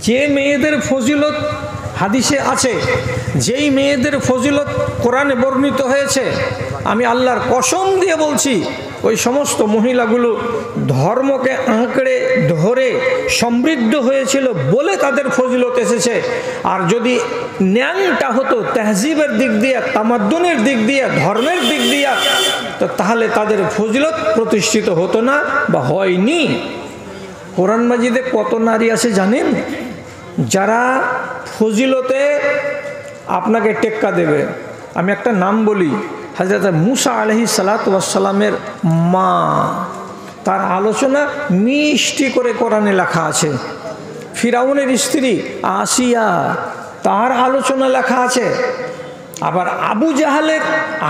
যে মেয়েদের ফজিলত হাদিসে আছে, যেই মেয়েদের ফজিলত কোরআনে বর্ণিত হয়েছে, আমি আল্লাহর কসম দিয়ে বলছি ওই সমস্ত মহিলাগুলো ধর্মকে আঁকড়ে ধরে সমৃদ্ধ হয়েছিল বলে তাদের ফজিলত এসেছে। আর যদি ন্যাংটা হতো তেহজিবের দিক দিয়ে, তামাদ্দুনের দিক দিয়ে, ধর্মের দিক দিয়ে, তো তাহলে তাদের ফজিলত প্রতিষ্ঠিত হতো না বা হয়নি। কোরআন মাজিদে কত নারী আছে জানেন, যারা ফজিলতে আপনাকে টেক্কা দেবে। আমি একটা নাম বলি, হযরত মুসা আলাইহিস সালাতু ওয়াস সালামের মা, তার আলোচনা মিষ্টি করে কোরআনে লেখা আছে। ফিরাউনের স্ত্রী আসিয়া, তার আলোচনা লেখা আছে। আবার আবু জাহালের,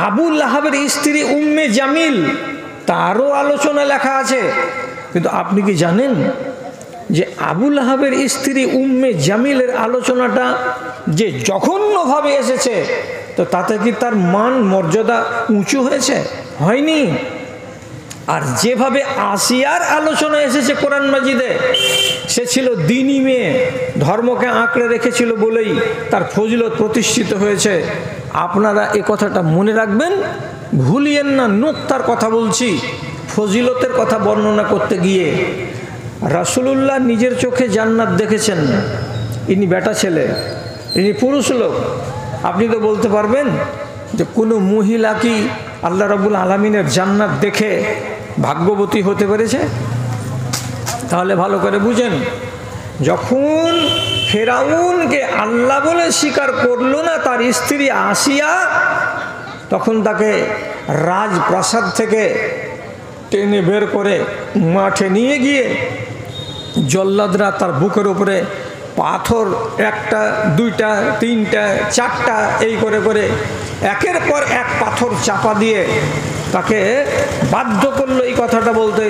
আবু লাহাবের স্ত্রী উম্মে জামিল, তারও আলোচনা লেখা আছে। কিন্তু আপনি কি জানেন যে আবু লাহাবের স্ত্রী উম্মে জামিলের আলোচনাটা যে জঘন্যভাবে এসেছে, তো তাতে কি তার মান মর্যাদা উঁচু হয়েছে? হয়নি। আর যেভাবে আসিয়ার আলোচনা এসেছে কোরআন মাজিদে, সে ছিল দ্বীনী মেয়ে, ধর্মকে আঁকড়ে রেখেছিল বলেই তার ফজিলত প্রতিষ্ঠিত হয়েছে। আপনারা এ কথাটা মনে রাখবেন, ভুলিয়েন না। নুক্তার কথা বলছি, ফজিলতের কথা বর্ণনা করতে গিয়ে। রাসূলুল্লাহ নিজের চোখে জান্নাত দেখেছেন। ইনি বেটা ছেলে, ইনি পুরুষ লোক। আপনি তো বলতে পারবেন যে কোনো মহিলা কি আল্লাহ রাব্বুল আলামিনের জান্নাত দেখে ভাগ্যবতী হতে পেরেছে? তাহলে ভালো করে বুঝেন, যখন ফেরাউনকে আল্লাহ বলে স্বীকার করলো না তার স্ত্রী আসিয়া, তখন তাকে রাজপ্রাসাদ থেকে টেনে বের করে মাঠে নিয়ে গিয়ে জল্লাদরা তার বুকের উপরে পাথর, একটা, দুইটা, তিনটা, চারটা, এই করে করে একের পর এক পাথর চাপা দিয়ে তাকে বাধ্য করলো এই কথাটা বলতে,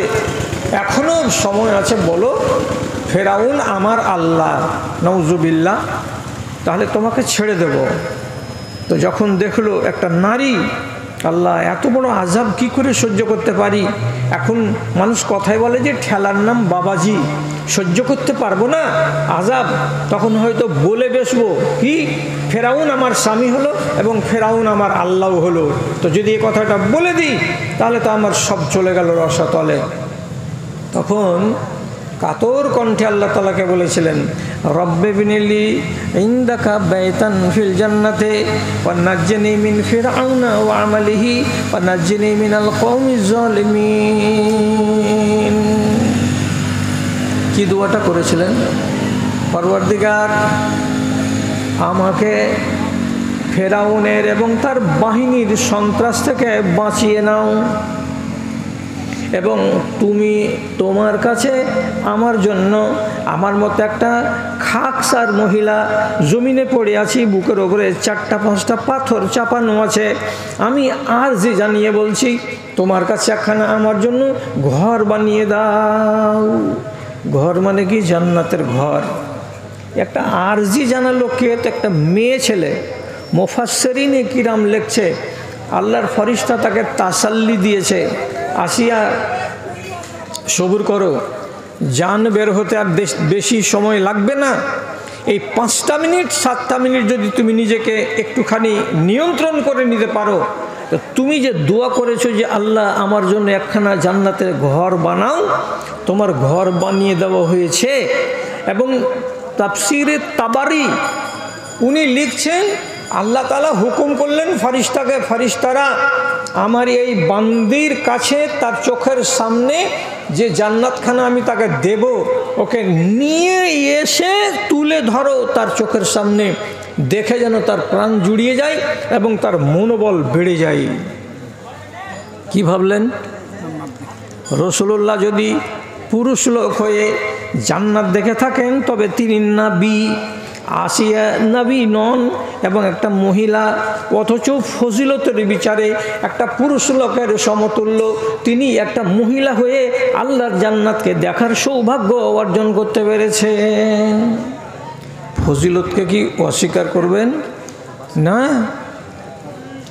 এখনো সময় আছে, বলো ফেরাউন আমার আল্লাহ, নাউজুবিল্লাহ, তাহলে তোমাকে ছেড়ে দেব। তো যখন দেখলো একটা নারী, আল্লাহ এত বড় আযাব কি করে সহ্য করতে পারি। এখন মানুষ কথায় বলে যে ঠেলার নাম বাবাজি, সহ্য করতে পারবো না আযাব, তখন হয়তো বলে বসবো কি ফেরাউন আমার স্বামী হলো এবং ফেরাউন আমার আল্লাহ হলো। তো যদি এই কথাটা বলে দিই তাহলে তো আমার সব চলে গেল রসাতলে। তখন কাতর কণ্ঠে আল্লাহ তাআলাকে বলেছিলেন, রব্বে বিনিলি ইনদাকা বাইতান ফিল জান্নাতে ওয়া নাজ্জিনি মিন ফিরআউনা ওয়া আমালিহি ওয়া নাজ্জিনি মিনাল কওমিজ জালিমিন। কি দোয়াটা করেছিলেন? পরওয়ারদিগার, আমাকে ফেরাউনের এবং তার বাহিনীর সন্ত্রাস থেকে বাঁচিয়ে নাও, এবং তুমি তোমার কাছে আমার জন্য, আমার মতো একটা খাকসার মহিলা, জমিনে পড়ে আছি, বুকের ওপরে 4-5টা পাথর চাপানো আছে, আমি আরজি জানিয়ে বলছি তোমার কাছে একখানা আমার জন্য ঘর বানিয়ে দাও। ঘর মানে কি? জান্নাতের ঘর। একটা আরজি জানালো কে? তো একটা মেয়ে ছেলে। মুফাসসিরিনে কিরাম লিখছে, আল্লাহর ফরিস্তা তাকে তাসাল্লি দিয়েছে, আসিয়া সবুর করো, জান বের হতে আর বেশি সময় লাগবে না। এই 5টা মিনিট 7টা মিনিট যদি তুমি নিজেকে একটুখানি নিয়ন্ত্রণ করে নিতে পারো, তো তুমি যে দোয়া করেছো যে আল্লাহ আমার জন্য একখানা জান্নাতের ঘর বানাও, তোমার ঘর বানিয়ে দেওয়া হয়েছে। এবং তাফসিরে তাবারি উনি লিখছেন, আল্লাহ তাআলা হুকুম করলেন ফারিস্তাকে, ফারিস্তারা আমার এই বান্দির কাছে তার চোখের সামনে যে জান্নাতখানা আমি তাকে দেব, ওকে নিয়ে এসে তুলে ধরো তার চোখের সামনে, দেখে যেন তার প্রাণ জুড়িয়ে যায় এবং তার মনোবল বেড়ে যায়। কি ভাবলেন? রাসূলুল্লাহ যদি পুরুষ লোক হয়ে জান্নাত দেখে থাকেন তবে তিনি নবী, আসিয়া নবী নন এবং একটা মহিলা, অথচ ফজিলতের বিচারে একটা পুরুষ লোকের সমতুল্য তিনি একটা মহিলা হয়ে আল্লাহর জান্নাতকে দেখার সৌভাগ্য অর্জন করতে পেরেছেন। ফজিলতকে কি অস্বীকার করবেন? না।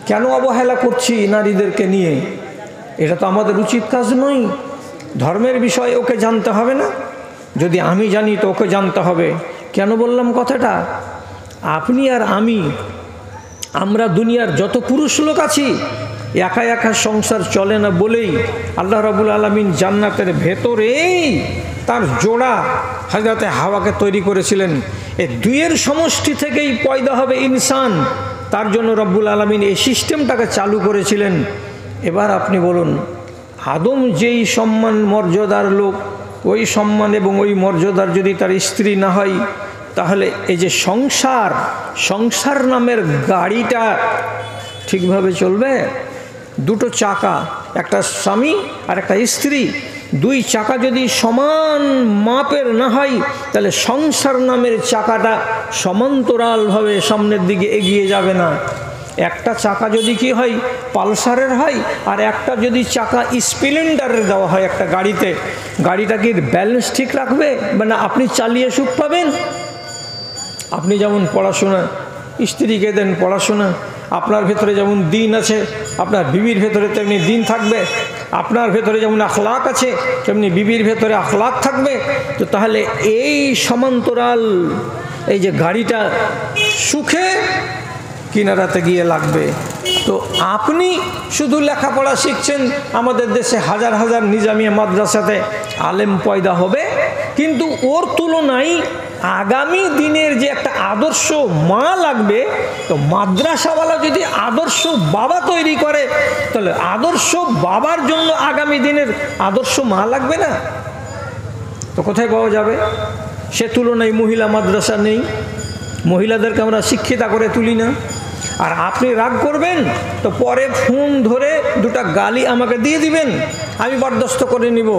কেন অবহেলা করছি নারীদেরকে নিয়ে? এটা তো আমাদের উচিত কাজ নয়। ধর্মের বিষয়ে ওকে জানতে হবে না? যদি আমি জানি তো ওকে জানতে হবে। কেন বললাম কথাটা? আপনি আর আমরা দুনিয়ার যত পুরুষ লোক আছি, একা একা সংসার চলে না বলেই আল্লাহ রাব্বুল আলামিন জান্নাতের ভেতরেই তার জোড়া হযরতে হাওয়াকে তৈরি করেছিলেন। এই দুইয়ের সমষ্টি থেকেই পয়দা হবে ইনসান। তার জন্য রব্বুল আলামিন এই সিস্টেমটাকে চালু করেছিলেন। এবার আপনি বলুন, আদম যেই সম্মান মর্যাদার লোক, ওই সম্মান এবং ওই মর্যাদার যদি তার স্ত্রী না হয়, তাহলে এই যে সংসার নামের গাড়িটা ঠিকভাবে চলবে? দুটো চাকা, একটা স্বামী আর একটা স্ত্রী, দুই চাকা যদি সমান মাপের না হয়, তাহলে সংসার নামের চাকাটা সমান্তরালভাবে সামনের দিকে এগিয়ে যাবে না। একটা চাকা যদি কি হয়, পালসারের হয়, আর একটা যদি চাকা স্প্লেন্ডারের দেওয়া হয় একটা গাড়িতে, গাড়িটা কি ব্যালেন্স ঠিক রাখবে? মানে আপনি চালিয়ে সুখ পাবেন? আপনি যেমন পড়াশোনা, স্ত্রীকে দেন পড়াশোনা, আপনার ভেতরে যেমন দিন আছে, আপনার বিবির ভেতরে তেমনি দিন থাকবে। আপনার ভেতরে যেমন আখলাক আছে, তেমনি বিবির ভেতরে আখলাক থাকবে। তো তাহলে এই সমান্তরাল এই যে গাড়িটা সুখে কিনারাতে গিয়ে লাগবে। তো আপনি শুধু লেখাপড়া শিখছেন, আমাদের দেশে হাজার হাজার নিজামিয়া মাদ্রাসাতে আলেম পয়দা হবে, কিন্তু ওর তুলনায় আগামী দিনের যে একটা আদর্শ মা লাগবে, তো মাদ্রাসাওয়ালা যদি আদর্শ বাবা তৈরি করে, তাহলে আদর্শ বাবার জন্য আগামী দিনের আদর্শ মা লাগবে না? তো কোথায় পাওয়া যাবে? সে তুলনায় মহিলা মাদ্রাসা নেই, মহিলাদেরকে আমরা শিক্ষিতা করে তুলি না। আর আপনি রাগ করবেন তো পরে ফোন ধরে দুটা গালি আমাকে দিয়ে দিবেন, আমি বরদাস্ত করে নিব।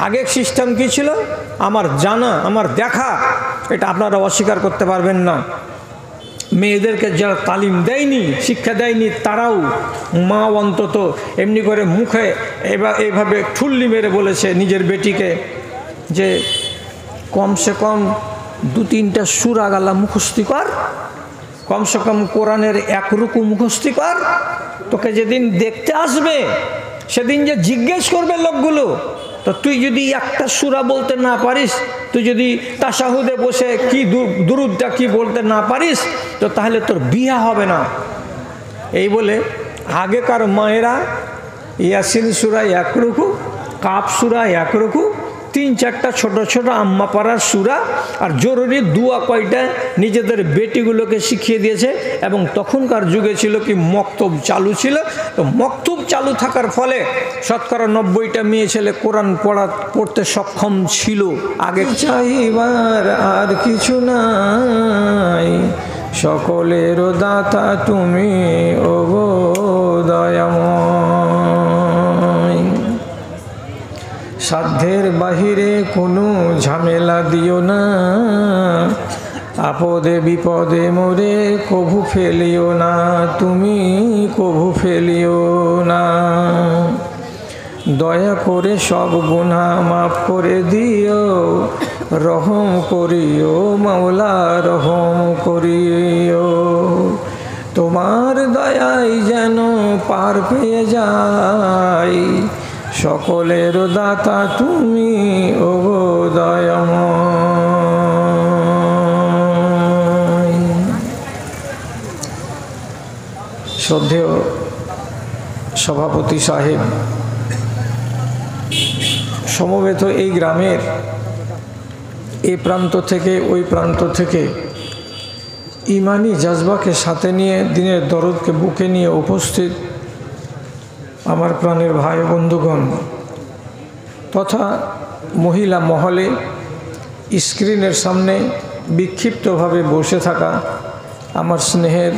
আগের সিস্টেম কী ছিল? আমার জানা, আমার দেখা, এটা আপনারা অস্বীকার করতে পারবেন না। মেয়েদেরকে যারা তালিম দেয়নি, শিক্ষা দেয়নি, তারাও মা অন্তত এমনি করে মুখে এইভাবে ঠুল্লি মেরে বলেছে নিজের বেটিকে যে কমসে কম 2-3টা সূরা গালা মুখস্থি কর, কমসে কম কোরআনের 1 রুকু মুখস্থি কর। তোকে যেদিন দেখতে আসবে সেদিন যে জিজ্ঞেস করবে লোকগুলো, তো তুই যদি একটা সূরা বলতে না পারিস, তুই যদি তাশাহুদে বসে কি দুরুদটা কি বলতে না পারিস, তো তাহলে তোর বিয়ে হবে না। এই বলে আগেকার মায়েরা ইয়াসিন সূরা 1 রুকু, কাফ সূরা 1 রুকু, 3-4টা ছোট ছোট আম্মা পাড়ার সূরা আর জরুরি দুয়া কয়টা নিজেদের বেটিগুলোকে শিখিয়ে দিয়েছে। এবং তখনকার যুগে ছিল কি মক্তব চালু ছিল, তো মক্তব চালু থাকার ফলে শতকরা 90টা মেয়ে ছেলে কোরআন পড়তে সক্ষম ছিল। আগে চাইবার আর কিছু নাই, সকলের দাতা তুমি ওগো দয়াময়। সাধ্যের বাহিরে কোনো ঝামেলা দিও না, আপদে বিপদে মোরে কভু ফেলিও না, তুমি কভু ফেলিও না। দয়া করে সব গুনাহ মাফ করে দিও, রহম করিও মাওলা রহম করিও। তোমার দয়ায় যেন পার পেয়ে যাই, সকলের দাতা তুমি ওগো দয়াময়। শ্রদ্ধেয় সভাপতি সাহেব, সমবেত এই গ্রামের এই প্রান্ত থেকে ওই প্রান্ত থেকে ইমানি জজবাকে সাথে নিয়ে, দিনের দরদকে বুকে নিয়ে উপস্থিত আমার প্রাণের ভাই বন্ধুগণ, তথা মহিলা মহলে স্ক্রিনের সামনে বিক্ষিপ্তভাবে বসে থাকা আমার স্নেহের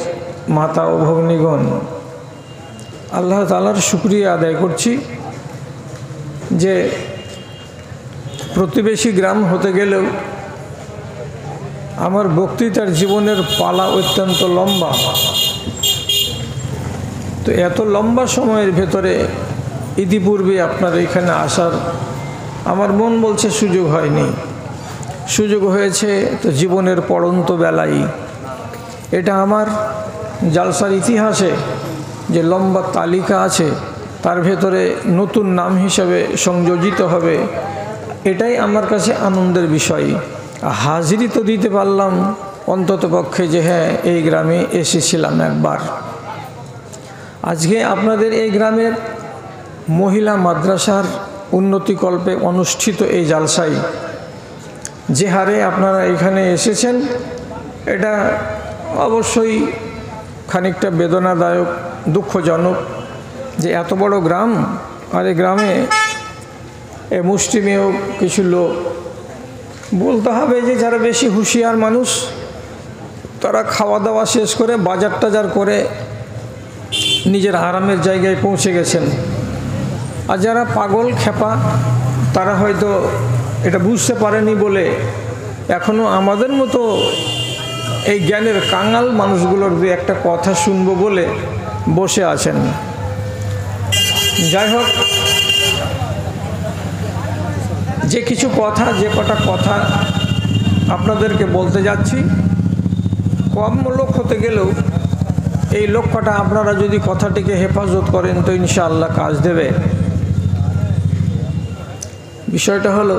মাতা ও ভগ্নীগণ, আল্লাহ তাআলার শুকরিয়া আদায় করছি যে প্রতিবেশী গ্রাম হতে গেলেও আমার বক্তৃতার জীবনের পালা অত্যন্ত লম্বা। তো এত লম্বা সময়ের ভেতরে ইতিপূর্বে আপনার এখানে আসার আমার মন বলছে সুযোগ হয়নি। সুযোগ হয়েছে তো জীবনের পড়ন্ত বেলায়। এটা আমার জালসার ইতিহাসে যে লম্বা তালিকা আছে তার ভেতরে নতুন নাম হিসাবে সংযোজিত হবে, এটাই আমার কাছে আনন্দের বিষয়। হাজিরি তো দিতে পারলাম অন্তত পক্ষে যে হ্যাঁ এই গ্রামে এসেছিলাম একবার। আজকে আপনাদের এই গ্রামের মহিলা মাদ্রাসার উন্নতিকল্পে অনুষ্ঠিত এই জালসায় যে হারে আপনারা এখানে এসেছেন, এটা অবশ্যই খানিকটা বেদনাদায়ক, দুঃখজনক যে এত বড় গ্রাম আর এই গ্রামে এ মুষ্টিমেয় কিছু লোক, বলতে হবে যে যারা বেশি হুঁশিয়ার মানুষ, তারা খাওয়া দাওয়া শেষ করে বাজার টাজার করে নিজের আরামের জায়গায় পৌঁছে গেছেন। আর যারা পাগল খেপা, তারা হয়তো এটা বুঝতে পারেনি বলে এখনও আমাদের মতো এই জ্ঞানের কাঙাল মানুষগুলোর দু একটা কথা শুনবো বলে বসে আছেন। যাই হোক, যে কিছু কথা, যে কটা কথা আপনাদেরকে বলতে যাচ্ছি, কম লোক হতে গেলেও এই লক্ষ্যটা আপনারা যদি কথাটিকে হেফাজত করেন তো ইনশাআল্লাহ কাজ দেবে। বিষয়টা হলো,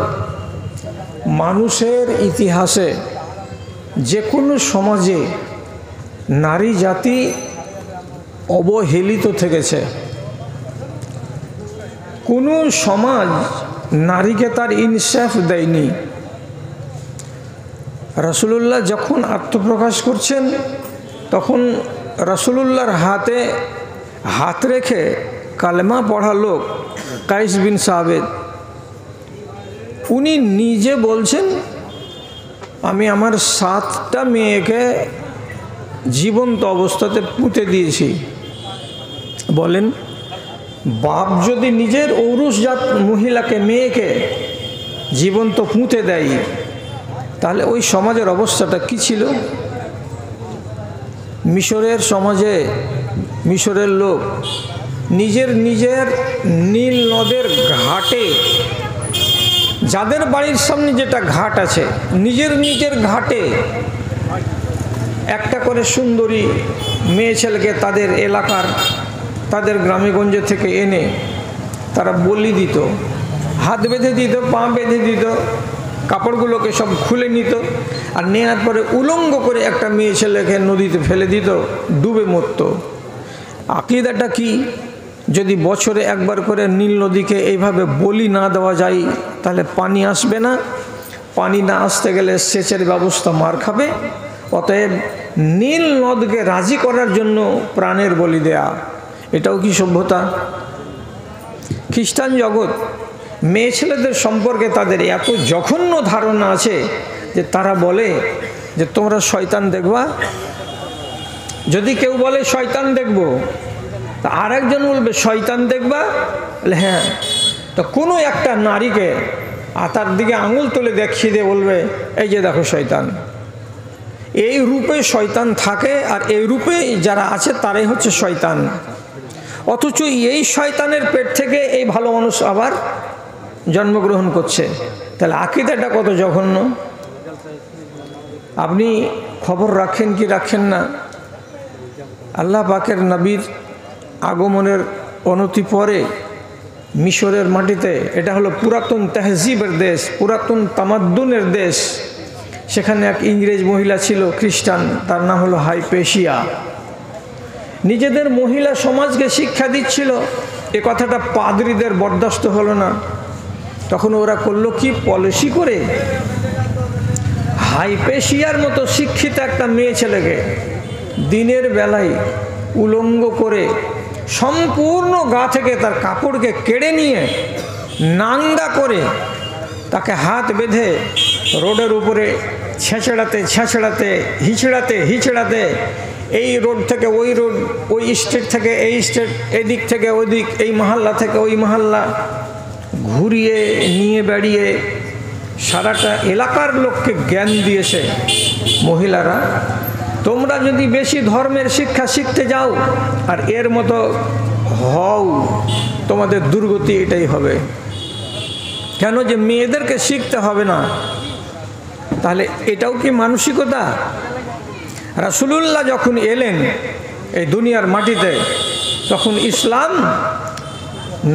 মানুষের ইতিহাসে যে কোনো সমাজে নারী জাতি অবহেলিত থেকেছে। কোনো সমাজ নারীকে তার ইনসাফ দেয়নি। রাসূলুল্লাহ যখন আত্মপ্রকাশ করছেন, তখন রাসূলুল্লাহর হাতে হাত রেখে কালেমা পড়া লোক কাইস বিন সাবেদ, উনি নিজে বলছেন, আমি আমার 7টা মেয়েকে জীবন্ত অবস্থাতে পুঁতে দিয়েছি। বলেন, বাপ যদি নিজের ঔরসজাত মহিলাকে, মেয়েকে জীবন্ত পুঁতে দেয়, তাহলে ওই সমাজের অবস্থাটা কি ছিল? মিশরের সমাজে মিশরের লোক নিজের নীল নদের ঘাটে, যাদের বাড়ির সামনে যেটা ঘাট আছে, নিজের ঘাটে একটা করে সুন্দরী মেয়ে ছেলেকে তাদের এলাকার, তাদের গ্রামেগঞ্জে থেকে এনে তারা বলি দিত, হাত বেঁধে দিত, পা বেঁধে দিত, কাপড়গুলোকে সব খুলে নিত, আর নেওয়ার পরে উলঙ্গ করে একটা মেয়ে ছেলেকে নদীতে ফেলে দিত, ডুবে মরত। আকীদাটা কি? যদি বছরে একবার করে নীল নদীকে এইভাবে বলি না দেওয়া যায়, তাহলে পানি আসবে না, পানি না আসতে গেলে সেচের ব্যবস্থা মার খাবে। অতএব নীল নদকে রাজি করার জন্য প্রাণের বলি দেয়া, এটাও কি সভ্যতা? খ্রিস্টান জগৎ মেয়ে ছেলেদের সম্পর্কে তাদের এত জঘন্য ধারণা আছে যে তারা বলে যে তোমরা শয়তান দেখবা। যদি কেউ বলে শয়তান দেখব, তা আরেকজন বলবে শয়তান দেখবা, হ্যাঁ। তো কোনো একটা নারীকে তার দিকে আঙুল তুলে দেখিয়ে দিয়ে বলবে, এই যে দেখো শয়তান। এই রূপে শয়তান থাকে, আর এই রূপে যারা আছে তারাই হচ্ছে শয়তান। অথচ এই শয়তানের পেট থেকে এই ভালো মানুষ আবার জন্মগ্রহণ করছে। তাহলে আকীদাটা কত জঘন্য! আপনি খবর রাখেন কি রাখেন না, আল্লাহ পাকের নবীর আগমনের অনতি পরে মিশরের মাটিতে, এটা হলো পুরাতন তেহজিবের দেশ, পুরাতন তামাদ্দুনের দেশ, সেখানে এক ইংরেজ মহিলা ছিল খ্রিস্টান, তার নাম হলো হাইপেশিয়া। নিজেদের মহিলা সমাজকে শিক্ষা দিচ্ছিল, এ কথাটা পাদ্রীদের বরদাস্ত হলো না। তখন ওরা করলো কি, পলিসি করে হাইপেশিয়ার মতো শিক্ষিত একটা মেয়ে ছেলেকে দিনের বেলায় উলঙ্গ করে সম্পূর্ণ গা থেকে তার কাপড়কে কেড়ে নিয়ে নাঙ্গা করে তাকে হাত বেঁধে রোডের উপরে ছেঁচড়াতে হিচড়াতে এই রোড থেকে ওই রোড, ওই স্টেট থেকে এই স্টেট, এদিক থেকে ওই দিক, এই মহল্লা থেকে ওই মহল্লা ঘুরিয়ে নিয়ে বেড়িয়ে সারাটা এলাকার লোককে জ্ঞান দিয়েছে, মহিলারা তোমরা যদি বেশি ধর্মের শিক্ষা শিখতে যাও আর এর মতো হও, তোমাদের দুর্গতি এটাই হবে। কেন? যে মেয়েদেরকে শিখতে হবে না। তাহলে এটাও কি মানসিকতা? রাসূলুল্লাহ যখন এলেন এই দুনিয়ার মাটিতে, তখন ইসলাম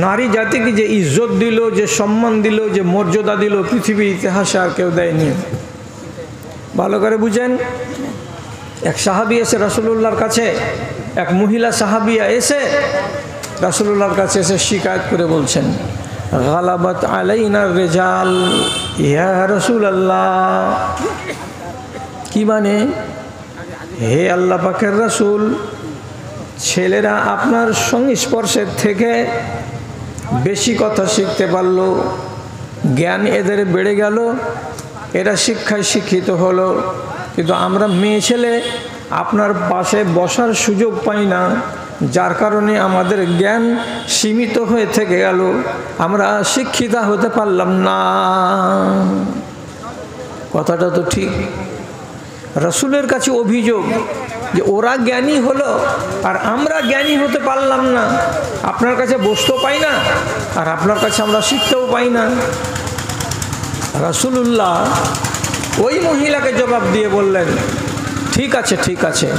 নারী জাতিকে যে ইজ্জত দিল, যে সম্মান দিল, যে মর্যাদা দিল, পৃথিবীর ইতিহাসে আর কেউ দেয়নি। ভালো করে বুঝেন। এক সাহাবী এসে রাসূলুল্লাহর কাছে, এক মহিলা সাহাবিয়া এসে রাসূলুল্লাহর কাছে এসে শিকায়ত করে বলছেন, গালাবাত আলাইনা রিজাল ইয়া রাসূলুল্লাহ। কি মানে? হে আল্লাহ পাকের রাসূল, ছেলেরা আপনার সংস্পর্শের থেকে বেশি কথা শিখতে পারলো, জ্ঞান এদের বেড়ে গেল, এরা শিক্ষায় শিক্ষিত হলো, কিন্তু আমরা মেয়ে ছেলে আপনার পাশে বসার সুযোগ পাই না, যার কারণে আমাদের জ্ঞান সীমিত হয়ে থেকে গেল, আমরা শিক্ষিতা হতে পারলাম না। কথাটা তো ঠিক। রাসূলের কাছে অভিযোগ যে ওরা জ্ঞানী হলো আর আমরা জ্ঞানী হতে পারলাম না, আপনার কাছে বসতেও পাই না আর আপনার কাছে আমরা শিখতেও পাই না। রাসূলুল্লাহ ওই মহিলাকে জবাব দিয়ে বললেন, ঠিক আছে ঠিক আছে,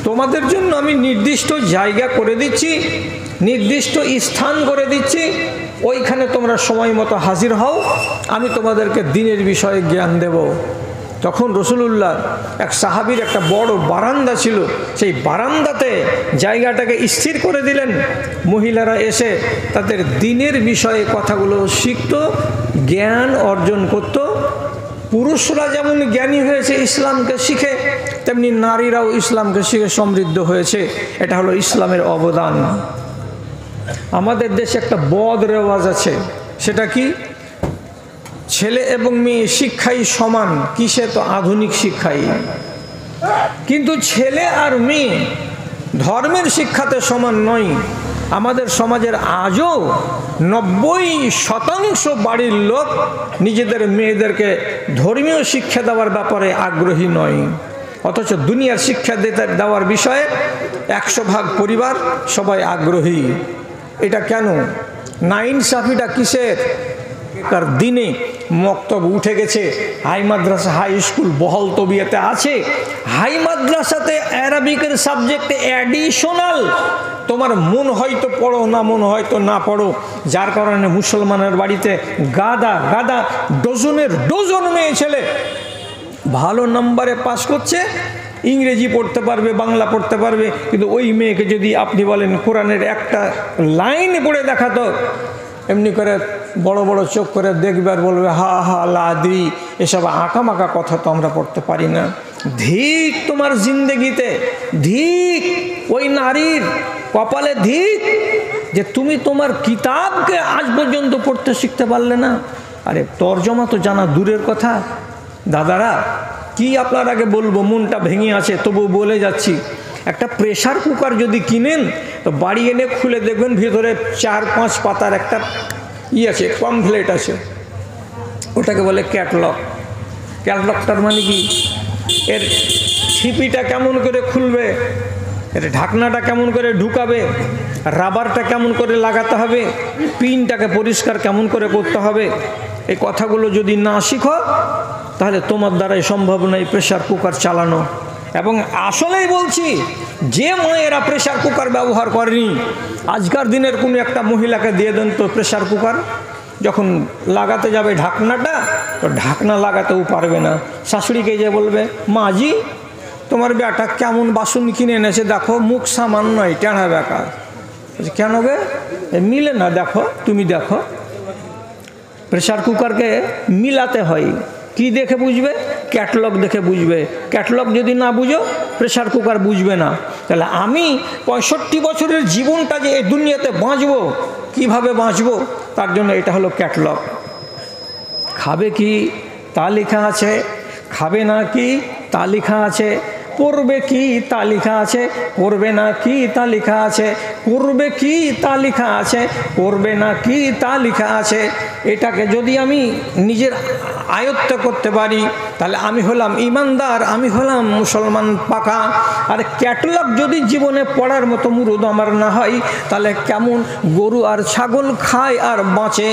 তোমাদের জন্য আমি নির্দিষ্ট জায়গা করে দিচ্ছি, নির্দিষ্ট স্থান করে দিচ্ছি, ওইখানে তোমরা সময় মতো হাজির হও, আমি তোমাদেরকে দ্বীনের বিষয়ে জ্ঞান দেব। তখন রাসূলুল্লাহ এক সাহাবীর একটা বড় বারান্দা ছিল, সেই বারান্দাতে জায়গাটাকে স্থির করে দিলেন। মহিলারা এসে তাদের দ্বীনের বিষয়ে কথাগুলো শিখত, জ্ঞান অর্জন করত। পুরুষরা যেমন জ্ঞানী হয়েছে ইসলামকে শিখে, তেমনি নারীরাও ইসলামকে শিখে সমৃদ্ধ হয়েছে। এটা হলো ইসলামের অবদান। আমাদের দেশে একটা বদ রেওয়াজ আছে, সেটা কি? ছেলে এবং মেয়ে শিক্ষাই সমান, কিসে? তো আধুনিক শিক্ষাই। কিন্তু ছেলে আর মেয়ে ধর্মের শিক্ষাতে সমান নয়। আমাদের সমাজের আজও 90% বাড়ির লোক নিজেদের মেয়েদেরকে ধর্মীয় শিক্ষা দেওয়ার ব্যাপারে আগ্রহী নয়, অথচ দুনিয়ার শিক্ষা দেওয়ার বিষয়ে 100 ভাগ পরিবার সবাই আগ্রহী। এটা কেন? নাইনসাফিটা কিসের? কার দিনে মক্তব উঠে গেছে, হাই মাদ্রাসা হাই স্কুল বহল তবিয়াতে আছে। হাই মাদ্রাসাতে অ্যারাবিকের সাবজেক্টে অ্যাডিশনাল, তোমার মন হয়তো পড়ো না মন হয়তো না পড়ো, যার কারণে মুসলমানের বাড়িতে গাদা গাদা ডজনের ডজন মেয়ে ছেলে ভালো নম্বরে পাস করছে, ইংরেজি পড়তে পারবে, বাংলা পড়তে পারবে, কিন্তু ওই মেয়েকে যদি আপনি বলেন কোরআনের একটা লাইন পড়ে দেখাতো, এমনি করে বড় বড় চোখ করে দেখবে আর বলবে হা হা লাদি, এসব আঁকামাকা কথা তো আমরা পড়তে পারি না। ধিক তোমার জিন্দেগিতে, ধিক ওই নারীর কপালে, ধিক যে তুমি তোমার কিতাবকে আজ পর্যন্ত পড়তে শিখতে পারলে না। আরে তর্জমা তো জানা দূরের কথা। দাদারা, কি আপনার আগে বলবো, মনটা ভেঙে আছে তবু বলে যাচ্ছি। একটা প্রেসার কুকার যদি কিনেন তো বাড়ি এনে খুলে দেখবেন ভিতরে 4-5 পাতার একটা আছে, পমফ্লেট আছে, ওটাকে বলে ক্যাটলগ। ক্যাটলগটার মানে কি? এর ছিপিটা কেমন করে খুলবে, এর ঢাকনাটা কেমন করে ঢুকাবে, রাবারটা কেমন করে লাগাতে হবে, পিনটাকে পরিষ্কার কেমন করে করতে হবে, এই কথাগুলো যদি না শিখো তাহলে তোমার দ্বারাই সম্ভব নয় প্রেসার কুকার চালানো। এবং আসলেই বলছি, যে মায়েরা প্রেসার কুকার ব্যবহার করেনি, আজকার দিনের কোনো একটা মহিলাকে দিয়ে দেন তো প্রেসার কুকার, যখন লাগাতে যাবে ঢাকনাটা, তো ঢাকনা লাগাতেও পারবে না। শাশুড়িকে যে বলবে, মাজি তোমার বেটা কেমন বাসন কিনে এনেছে দেখো, মুখ সামান নয়, টেঁড়া বেকার। কেন গে? মিলে না, দেখো তুমি দেখো। প্রেসার কুকারকে মিলাতে হয়। কি দেখে বুঝবে? ক্যাটলগ দেখে বুঝবে। ক্যাটলগ যদি না বুঝো প্রেসার কুকার বুঝবে না। তাহলে আমি 65 বছরের জীবনটা যে এই দুনিয়াতে বাঁচবো, কিভাবে বাঁচবো, তার জন্য এটা হলো ক্যাটলগ। খাবে কি তা লেখা আছে, খাবে না কি তা লেখা আছে, পড়বে কি তা লেখা আছে, করবে না কি তা লেখা আছে, করবে কি তা লেখা আছে, করবে না কি তা লেখা আছে। এটাকে যদি আমি নিজের আয়ত্ত করতে পারি তাহলে আমি হলাম ইমানদার, আমি হলাম মুসলমান পাকা। আর ক্যাটলগ যদি জীবনে পড়ার মতো মুরুদ আমার না হয়, তাহলে কেমন গরু আর ছাগল খায় আর বাঁচে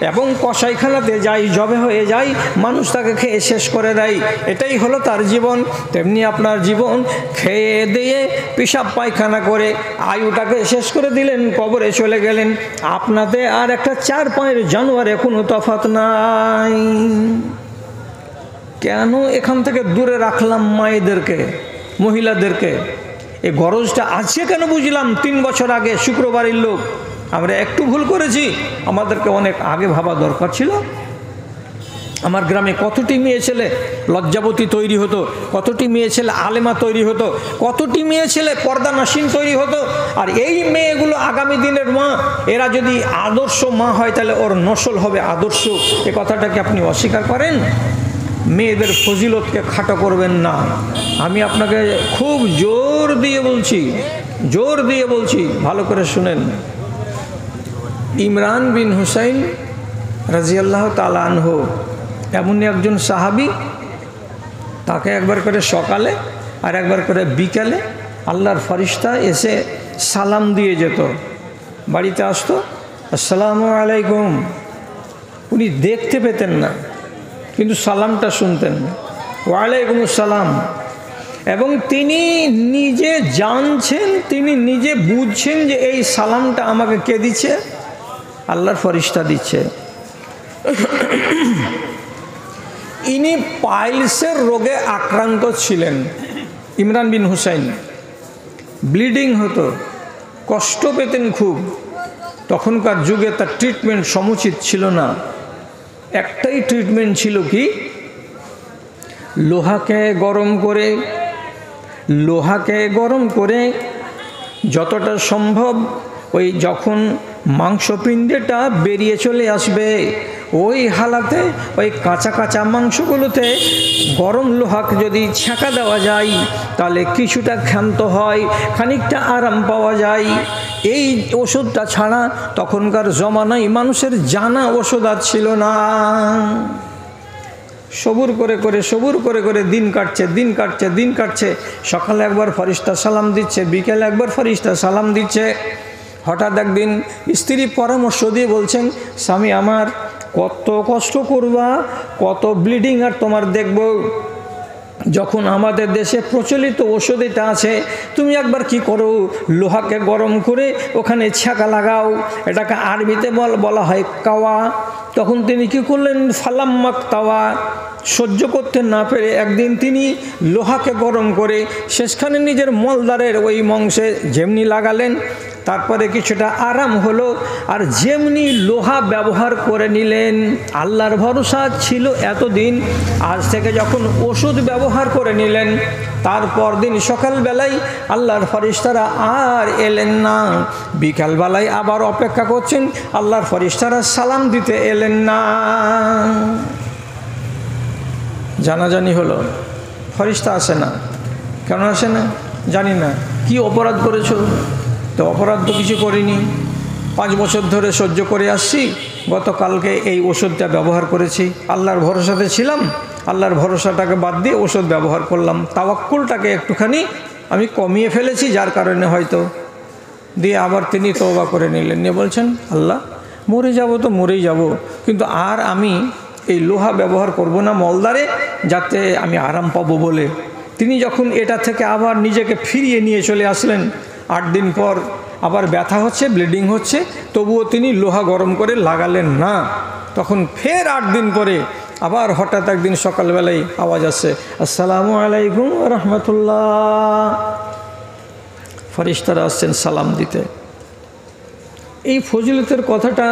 এবং কসাইখানাতে যাই জবে হয়ে যায়, মানুষ তাকে খেয়ে শেষ করে দেয়, এটাই হলো তার জীবন। তেমনি আপনার জীবন খেয়ে দিয়ে পেশাব পায়খানা করে আয়ুটাকে শেষ করে দিলেন, কবরে চলে গেলেন। আপনাতে আর একটা 4 পায়ের জানোয়ারে কোনো তফাৎ নাই। কেন এখান থেকে দূরে রাখলাম মায়েদেরকে, মহিলাদেরকে? এই গরজটা আছে কেন বুঝলাম 3 বছর আগে, শুক্রবারের লোক। আমরা একটু ভুল করেছি, আমাদেরকে অনেক আগে ভাবা দরকার ছিল। আমার গ্রামে কতটি মেয়ে ছেলে লজ্জাবতী তৈরি হতো, কতটি মেয়ে ছেলে আলেমা তৈরি হতো, কতটি মেয়ে ছেলে পর্দা নাসিন তৈরি হতো। আর এই মেয়েগুলো আগামী দিনের মা, এরা যদি আদর্শ মা হয় তাহলে ওর নসল হবে আদর্শ। এ কথাটাকে আপনি অস্বীকার করেন? মেয়েদের ফজিলতকে খাটো করবেন না। আমি আপনাকে খুব জোর দিয়ে বলছি, ভালো করে শুনেন। ইমরান বিন হুসাইন রাজিয়াল্লাহু তাআলা আনহু এমনই একজন সাহাবী, তাকে একবার করে সকালে আর একবার করে বিকালে আল্লাহর ফেরেশতা এসে সালাম দিয়ে যেত। বাড়িতে আসতো, আসসালামু আলাইকুম। উনি দেখতে পেতেন না, কিন্তু সালামটা শুনতেন, ওয়ালাইকুম আসসালাম। এবং তিনি নিজে জানছেন, তিনি নিজে বুঝছেন যে এই সালামটা আমাকে কে দিচ্ছে? আল্লাহর ফেরেশতা দিচ্ছে। ইনি পাইলসের রোগে আক্রান্ত ছিলেন, ইমরান বিন হুসাইন। ব্লিডিং হতো, কষ্ট পেতেন খুব। তখনকার যুগে তার ট্রিটমেন্ট সমুচিত ছিল না। একটাই ট্রিটমেন্ট ছিল কি, লোহাকে গরম করে যতটা সম্ভব ওই যখন মাংসপিণ্ডটা বেরিয়ে চলে আসবে, ওই হালাতে ওই কাঁচা মাংসগুলোতে গরম লোহাকে যদি ছ্যাঁকা দেওয়া যায় তাহলে কিছুটা ক্ষান্ত হয়, খানিকটা আরাম পাওয়া যায়। এই ওষুধটা ছাড়া তখনকার জমানায় মানুষের জানা ওষুধ আর ছিল না। সবুর করে করে দিন কাটছে। সকালে একবার ফেরেশতা সালাম দিচ্ছে, বিকেলে একবার ফেরেশতা সালাম দিচ্ছে। হঠাৎ একদিন স্ত্রী পরামর্শ দিয়ে বলছেন, স্বামী আমার, কত কষ্ট করবা, কত ব্লিডিং আর তোমার দেখব। যখন আমাদের দেশে প্রচলিত ওষুধ এটা আছে, তুমি একবার কি করো, লোহাকে গরম করে ওখানে ছ্যাঁকা লাগাও। এটাকে আরবিতে বলা হয় কাওয়া। তখন তিনি কি করলেন, ফালাম্মাক তাওয়া, সহ্য করতে না পেরে একদিন তিনি লোহাকে গরম করে শেষখানে নিজের মলদারের ওই মাংসে যেমনি লাগালেন, তারপরে কিছুটা আরাম হলো। আর যেমনি লোহা ব্যবহার করে নিলেন, আল্লাহর ভরসা ছিল এতদিন। আজ থেকে যখন ওষুধ ব্যবহার করে নিলেন, তারপর দিন সকালবেলায় আল্লাহর ফেরেশতারা আর এলেন না, বিকালবেলায় আবার অপেক্ষা করছেন, আল্লাহর ফেরেশতারা সালাম দিতে এলেন না। জানাজানি হলো, ফেরেশতা আসে না। কেন আসে না জানি না। কি অপরাধ করেছো? তো অপরাধ তো কিছু করিনি, 5 বছর ধরে সহ্য করে আসছি। গতকালকে এই ওষুধটা ব্যবহার করেছি, আল্লাহর ভরসাতে ছিলাম, আল্লাহর ভরসাটাকে বাদ দিয়ে ওষুধ ব্যবহার করলাম। তাওয়াক্কুলটাকে একটুখানি আমি কমিয়ে ফেলেছি, যার কারণে হয়তো। দিয়ে আবার তিনি তওবা করে নিলেন, নিয়ে বলছেন, আল্লাহ, মরে যাব তো মরেই যাব, কিন্তু আর আমি এই লোহা ব্যবহার করব না মলদারে, যাতে আমি আরাম পাবো বলে। তিনি যখন এটা থেকে আবার নিজেকে ফিরিয়ে নিয়ে চলে আসলেন, 8 দিন পর আবার ব্যথা হচ্ছে, ব্লিডিং হচ্ছে, তবুও তিনি লোহা গরম করে লাগালেন না। তখন ফের 8 দিন পরে আবার হঠাৎ একদিন সকালবেলায় আওয়াজ আসছে, আসসালামু আলাইকুম রহমতুল্লাহ। ফেরেশতারা আসছেন সালাম দিতে। এই ফজিলতের কথাটা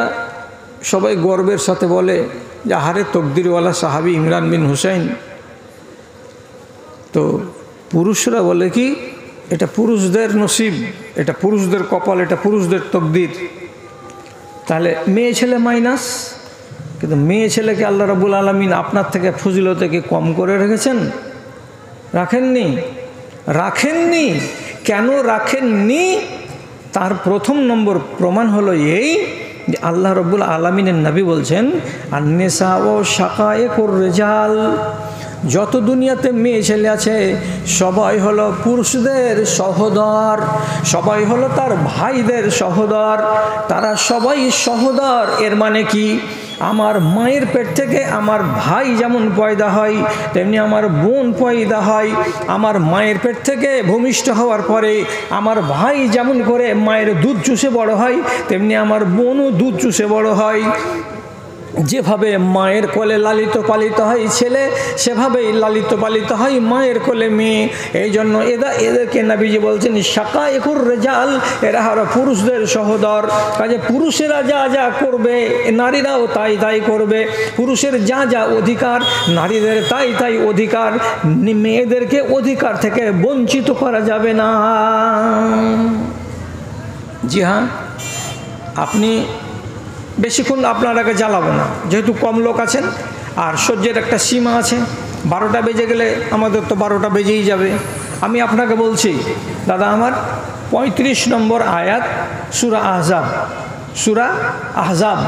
সবাই গর্বের সাথে বলে যে আহারে তকদিরওয়ালা সাহাবী ইমরান বিন হুসাইন। তো পুরুষরা বলে কি, এটা পুরুষদের নসিব, এটা পুরুষদের কপাল, এটা পুরুষদের তকদির। তাহলে মেয়ে ছেলে মাইনাস। কিন্তু মেয়ে ছেলেকে আল্লাহ রাব্বুল আলামিন আপনার থেকে ফজিলতে কি কম করে রেখেছেন? রাখেননি। কেন রাখেননি? তার প্রথম নম্বর প্রমাণ হলো এই যে আল্লাহ রাব্বুল আলামিনের নবী বলছেন, আন-নিসা ও শাকায়েকুর রিজাল, যত দুনিয়াতে মেয়ে ছেলে আছে সবাই হলো পুরুষদের সহোদর, সবাই হলো তার ভাইদের সহোদর, তারা সবাই সহোদর। এর মানে কি, আমার মায়ের পেট থেকে আমার ভাই যেমন পয়দা হয়, তেমনি আমার বোন পয়দা হয়। আমার মায়ের পেট থেকে ভূমিষ্ঠ হওয়ার পরে আমার ভাই যেমন করে মায়ের দুধ চুষে বড় হয়, তেমনি আমার বোনও দুধ চুষে বড় হয়। যেভাবে মায়ের কোলে লালিত পালিত হয় ছেলে, সেভাবেই লালিত পালিত হয় মায়ের কোলে মেয়ে। এই জন্য এদেরকে নবীজি বলছেন শাকায়েকুর রিজাল, এরা হলো পুরুষদের সহোদর। কাজে পুরুষেরা যা যা করবে নারীরাও তাই তাই করবে। পুরুষের যা যা অধিকার নারীদের তাই তাই অধিকার। মেয়েদেরকে অধিকার থেকে বঞ্চিত করা যাবে না। জি হ্যাঁ, আপনি বেশিক্ষণ আপনার আগে জ্বালাবো না, যেহেতু কম লোক আছেন আর সহ্যের একটা সীমা আছে। 12টা বেজে গেলে আমাদের তো 12টা বেজেই যাবে। আমি আপনাকে বলছি দাদা, আমার 35 নম্বর আয়াত সূরা আহজাব, সূরা আহজাব।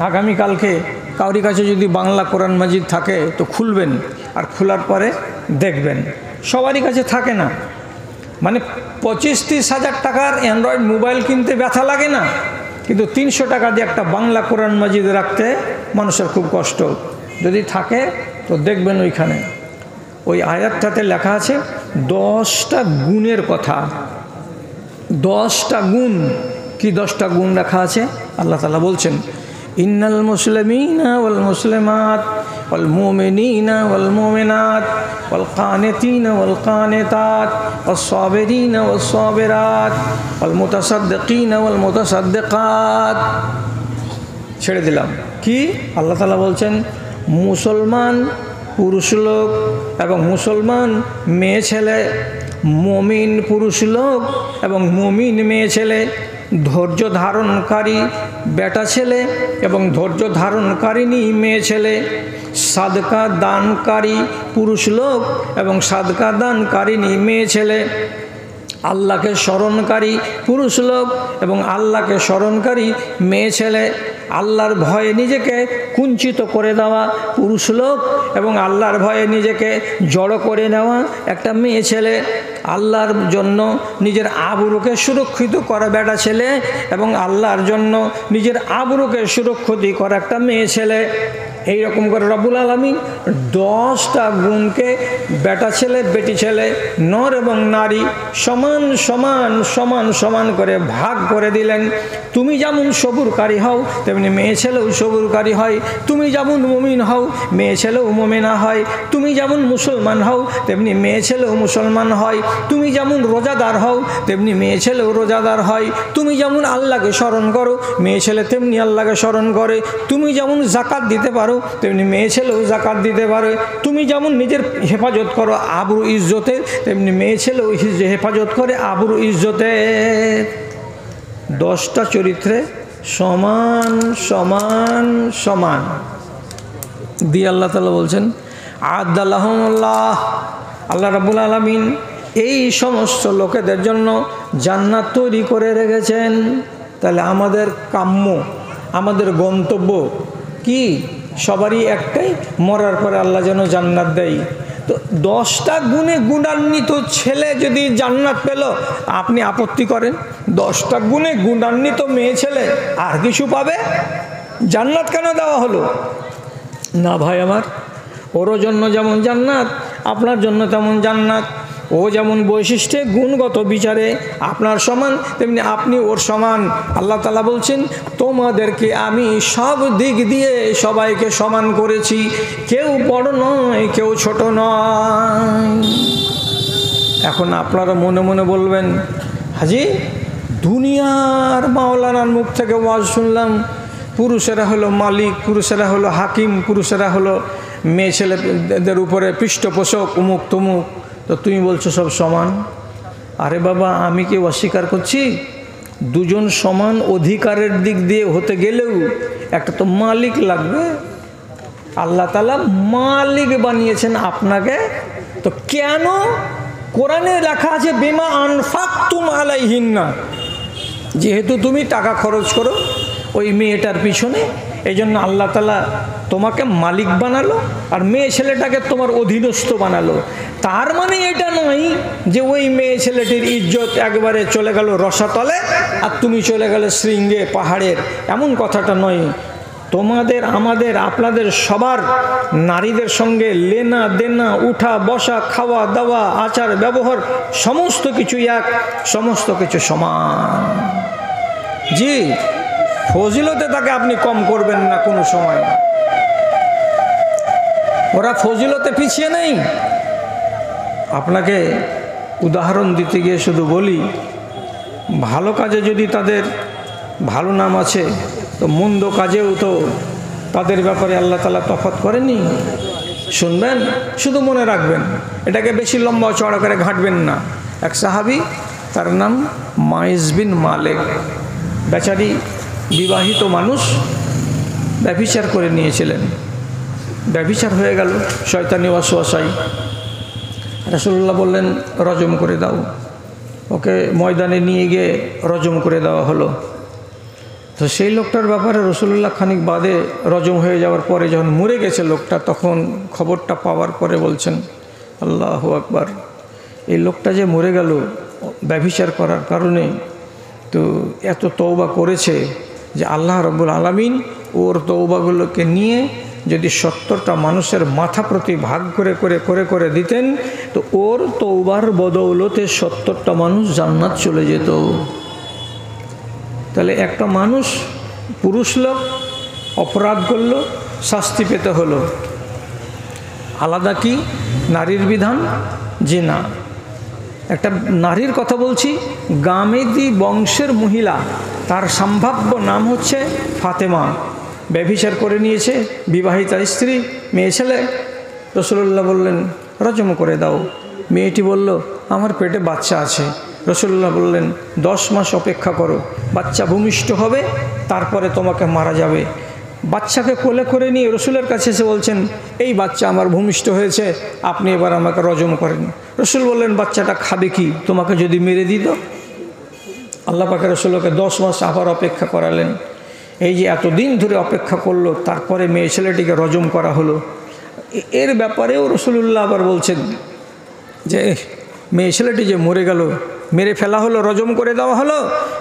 আগামীকালকে কাউরি কাছে যদি বাংলা কোরআন মাজিদ থাকে তো খুলবেন, আর খোলার পরে দেখবেন। সবারই কাছে থাকে না, মানে 25-30 হাজার টাকার অ্যান্ড্রয়েড মোবাইল কিনতে ব্যথা লাগে না, কিন্তু 300 টাকা দিয়ে একটা বাংলা কোরআন মাজিদ রাখতে মানুষের খুব কষ্ট। যদি থাকে তো দেখবেন ওইখানে ওই আয়াতটাতে লেখা আছে 10টা গুণের কথা। 10টা গুণ, কি 10টা গুণ রাখা আছে? আল্লাহ তাআলা বলছেন ইন্নাল মুসলিমিনা ওয়াল মুসলিমাত ওয়াল মুমিনিনা ওয়াল মুমিনাত ওয়াল কানিতিনা ওয়াল কানিতাত ওয়াস সাবিরিনা ওয়াস সাবিরাত ওয়াল মুতাসাদ্দিকিনা ওয়াল মুতাসাদ্দিকাত। ছেড়ে দিলাম। কি আল্লাহ তাআলা বলছেন? মুসলমান পুরুষ লোক এবং মুসলমান মেয়ে ছেলে, মুমিন পুরুষ লোক এবং মুমিন মেয়ে ছেলে, ধৈর্য ধারণকারী বেটা ছেলে এবং ধৈর্য ধারণকারিণী মেয়ে ছেলে, সাদকা দানকারী পুরুষ লোক এবং সাদকা দানকারিণী মেয়ে ছেলে, আল্লাহকে স্মরণকারী পুরুষ লোক এবং আল্লাহকে স্মরণকারী মেয়ে ছেলে, আল্লাহর ভয়ে নিজেকে কুঞ্চিত করে দেওয়া পুরুষ লোক এবং আল্লাহর ভয়ে নিজেকে জড়ো করে নেওয়া একটা মেয়ে ছেলে, আল্লাহর জন্য নিজের আবরুকে সুরক্ষিত করা বেটা ছেলে এবং আল্লাহর জন্য নিজের আবরুকে সুরক্ষিত করা একটা মেয়ে ছেলে। এই রকম করে রব্বুল আলামিন 10টা গুণকে বেটা ছেলে বেটি ছেলে, নর এবং নারী সমান সমান সমান সমান করে ভাগ করে দিলেন। তুমি যেমন সবুরকারী হও তেমনি মেয়ে ছেলেও সবুরকারী হয়, তুমি যেমন মুমিন হও মেয়ে ছেলেও মুমিনা হয়, তুমি যেমন মুসলমান হও তেমনি মেয়ে ছেলেও মুসলমান হয়, তুমি যেমন রোজাদার হও তেমনি মেয়ে ছেলেও রোজাদার হয়, তুমি যেমন আল্লাহকে স্মরণ করো মেয়ে ছেলে তেমনি আল্লাহকে স্মরণ করে, তুমি যেমন জাকাত দিতে পারো তেমনি মেয়ে ছেলেও জাকাত দিতে পারে, তুমি যেমন নিজের হেফাজত করো আবরু ইজ্জতের তেমনি মেয়ে ছেলেও হেফাজত করে আবরু ইজ্জতের। 10টা চরিত্রে সমান সমান সমান দিয়ে আল্লাহ তাআলা বলছেন আদাল্লাহুল্লাহ, আল্লাহ রাব্বুল আলামিন এই সমস্ত লোকেদের জন্য জান্নাত তৈরি করে রেখেছেন। তাহলে আমাদের কাম্য, আমাদের গন্তব্য কি? সবারই একটাই, মরার পরে আল্লাহ যেন জান্নাত দেয়। তো 10টা গুণে গুণান্বিত ছেলে যদি জান্নাত পেল, আপনি আপত্তি করেন? 10টা গুণে গুণান্বিত মেয়ে ছেলে আর কিছু পাবে? জান্নাত কেন দেওয়া হলো না? ভাই আমার, ওরও জন্য যেমন জান্নাত, আপনার জন্য তেমন জান্নাত। ও যেমন বৈশিষ্ট্যে গুণগত বিচারে আপনার সমান, তেমনি আপনি ওর সমান। আল্লাহ তাআলা বলছেন তোমাদেরকে আমি সব দিক দিয়ে সবাইকে সমান করেছি, কেউ বড় নয় কেউ ছোট নয়। এখন আপনারা মনে মনে বলবেন, হাজি দুনিয়ার মাওলানার মুখ থেকে ওয়াজ শুনলাম পুরুষেরা হলো মালিক, পুরুষেরা হলো হাকিম, পুরুষেরা হলো মেয়ে ছেলেদের উপরে পৃষ্ঠপোষক, উমুক তুমুক, তো তুমি বলছো সব সমান। আরে বাবা, আমি কি অস্বীকার করছি? দুজন সমান অধিকারের দিক দিয়ে হতে গেলেও একটা তো মালিক লাগবে। আল্লাহ তাআলা মালিক বানিয়েছেন আপনাকে, তো কেন? কোরআনে লেখা আছে বিমা আনফাকতুম আলাইহিন্না, যেহেতু তুমি টাকা খরচ করো ওই মেয়েটার পিছনে, এই জন্য আল্লাহ তাআলা তোমাকে মালিক বানালো আর মেয়ে ছেলেটাকে তোমার অধীনস্থ বানালো। তার মানে এটা নয় যে ওই মেয়ে ছেলেটির ইজ্জত একবারে চলে গেল রসাতলে আর তুমি চলে গেলে শৃঙ্গে পাহাড়ের, এমন কথাটা নয়। তোমাদের, আমাদের, আপনাদের সবার নারীদের সঙ্গে লেনা দেনা, উঠা বসা, খাওয়া দাওয়া, আচার ব্যবহার সমস্ত কিছু এক, সমস্ত কিছু সমান। জি, ফজিলতে তাকে আপনি কম করবেন না কোনো সময়। ওরা ফজিলতে পিছিয়ে নেই। আপনাকে উদাহরণ দিতে গিয়ে শুধু বলি, ভালো কাজে যদি তাদের ভালো নাম আছে, তো মন্দ কাজেও তো তাদের ব্যাপারে আল্লাহ তাআলা তফাৎ করেননি। শুনবেন, শুধু মনে রাখবেন, এটাকে বেশি লম্বা চড়া করে ঘাঁটবেন না। এক সাহাবী, তার নাম মাইজ বিন মালিক, বেচারি বিবাহিত মানুষ, ব্যভিচার করে নিয়েছিলেন। ব্যভিচার হয়ে গেল, শয়তানি ওয়াসওয়াসায়। রাসূলুল্লাহ বললেন রজম করে দাও। ওকে ময়দানে নিয়ে গিয়ে রজম করে দেওয়া হলো। তো সেই লোকটার ব্যাপারে রাসূলুল্লাহ খানিক বাদে, রজম হয়ে যাওয়ার পরে যখন মরে গেছে লোকটা, তখন খবরটা পাওয়ার পরে বলছেন আল্লাহু আকবার, এই লোকটা যে মরে গেল ব্যভিচার করার কারণে, তো এত তওবা করেছে যে আল্লাহ রাব্বুল আলামিন ওর তওবাগুলোকে নিয়ে যদি 70টা মানুষের মাথা প্রতি ভাগ করে করে করে করে দিতেন, তো ওর তওবার বদৌলতে 70টা মানুষ জান্নাত চলে যেত। তাহলে একটা মানুষ, পুরুষ লোক অপরাধ করলো, শাস্তি পেতে হলো। আলাদা কি নারীর বিধান? জি না। একটা নারীর কথা বলছি, গামেদি বংশের মহিলা, তার সম্ভাব্য নাম হচ্ছে ফাতেমা। ব্যভিচার করে নিয়েছে, বিবাহিতা স্ত্রী, মেয়ে ছেলে। রাসূলুল্লাহ বললেন রজম করে দাও। মেয়েটি বলল আমার পেটে বাচ্চা আছে। রাসূলুল্লাহ বললেন 10 মাস অপেক্ষা করো, বাচ্চা ভূমিষ্ঠ হবে, তারপরে তোমাকে মারা যাবে। বাচ্চাকে কোলে করে নিয়ে রসুলের কাছে এসে বলছেন এই বাচ্চা আমার ভূমিষ্ঠ হয়েছে, আপনি এবার আমাকে রজম করেন। রসুল বললেন বাচ্চাটা খাবে কি, তোমাকে যদি মেরে দিত? আল্লাহ পাকের রসুলকে 10 মাস আবার অপেক্ষা করালেন। এই যে এতদিন ধরে অপেক্ষা করলো, তারপরে মেয়ে ছেলেটিকে রজম করা হলো। এর ব্যাপারেও রসুলুল্লাহ আবার বলছেন যে মেয়ে ছেলেটি যে মরে গেল, মেরে ফেলা হলো, রজম করে দেওয়া হলো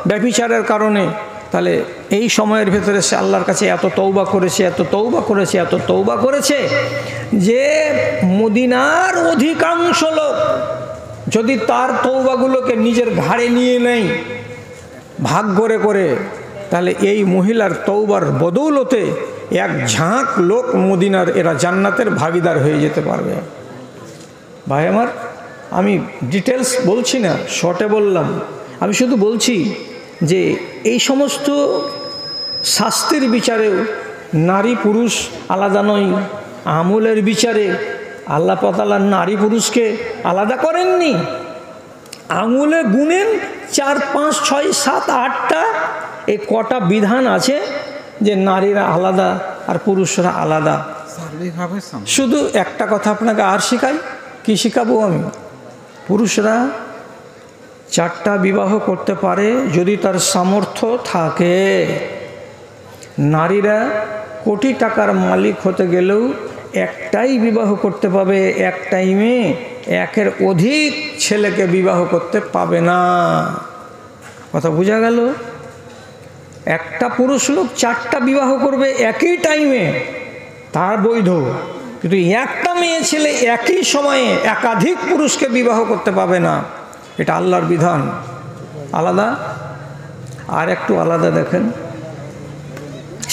ব্যভিচারের কারণে। তাহলে এই সময়ের ভেতরে সে আল্লাহর কাছে এত তওবা করেছে, এত তওবা করেছে, এত তওবা করেছে যে মদিনার অধিকাংশ লোক যদি তার তওবাগুলোকে নিজের ঘাড়ে নিয়ে নেয় ভাগ করে করে, তাহলে এই মহিলার তওবার বদৌলতে এক ঝাঁক লোক মদিনার এরা জান্নাতের ভাগীদার হয়ে যেতে পারবে। ভাই আমার, আমি ডিটেলস বলছি না, শর্টে বললাম। আমি শুধু বলছি যে এই সমস্ত শাস্তির বিচারেও নারী পুরুষ আলাদা নয়। আমলের বিচারে আল্লাহ তাআলা নারী পুরুষকে আলাদা করেননি। আঙুলে গুনেন 4, 5, 6, 7, 8টা এই কটা বিধান আছে যে নারীরা আলাদা আর পুরুষরা আলাদা। শুধু একটা কথা আপনাকে আর শেখাই, কি শেখাবো আমি? পুরুষরা 4টা বিবাহ করতে পারে যদি তার সামর্থ্য থাকে। নারীরা কোটি টাকার মালিক হতে গেলেও একটাই বিবাহ করতে পাবে, এক টাইমে একের অধিক ছেলেকে বিবাহ করতে পাবে না। কথা বোঝা গেল? একটা পুরুষ লোক 4টা বিবাহ করবে একই টাইমে, তার বৈধ, কিন্তু একটা মেয়ে ছেলে একই সময়ে একাধিক পুরুষকে বিবাহ করতে পাবে না। এটা আল্লাহর বিধান, আলাদা। আর একটু আলাদা দেখেন,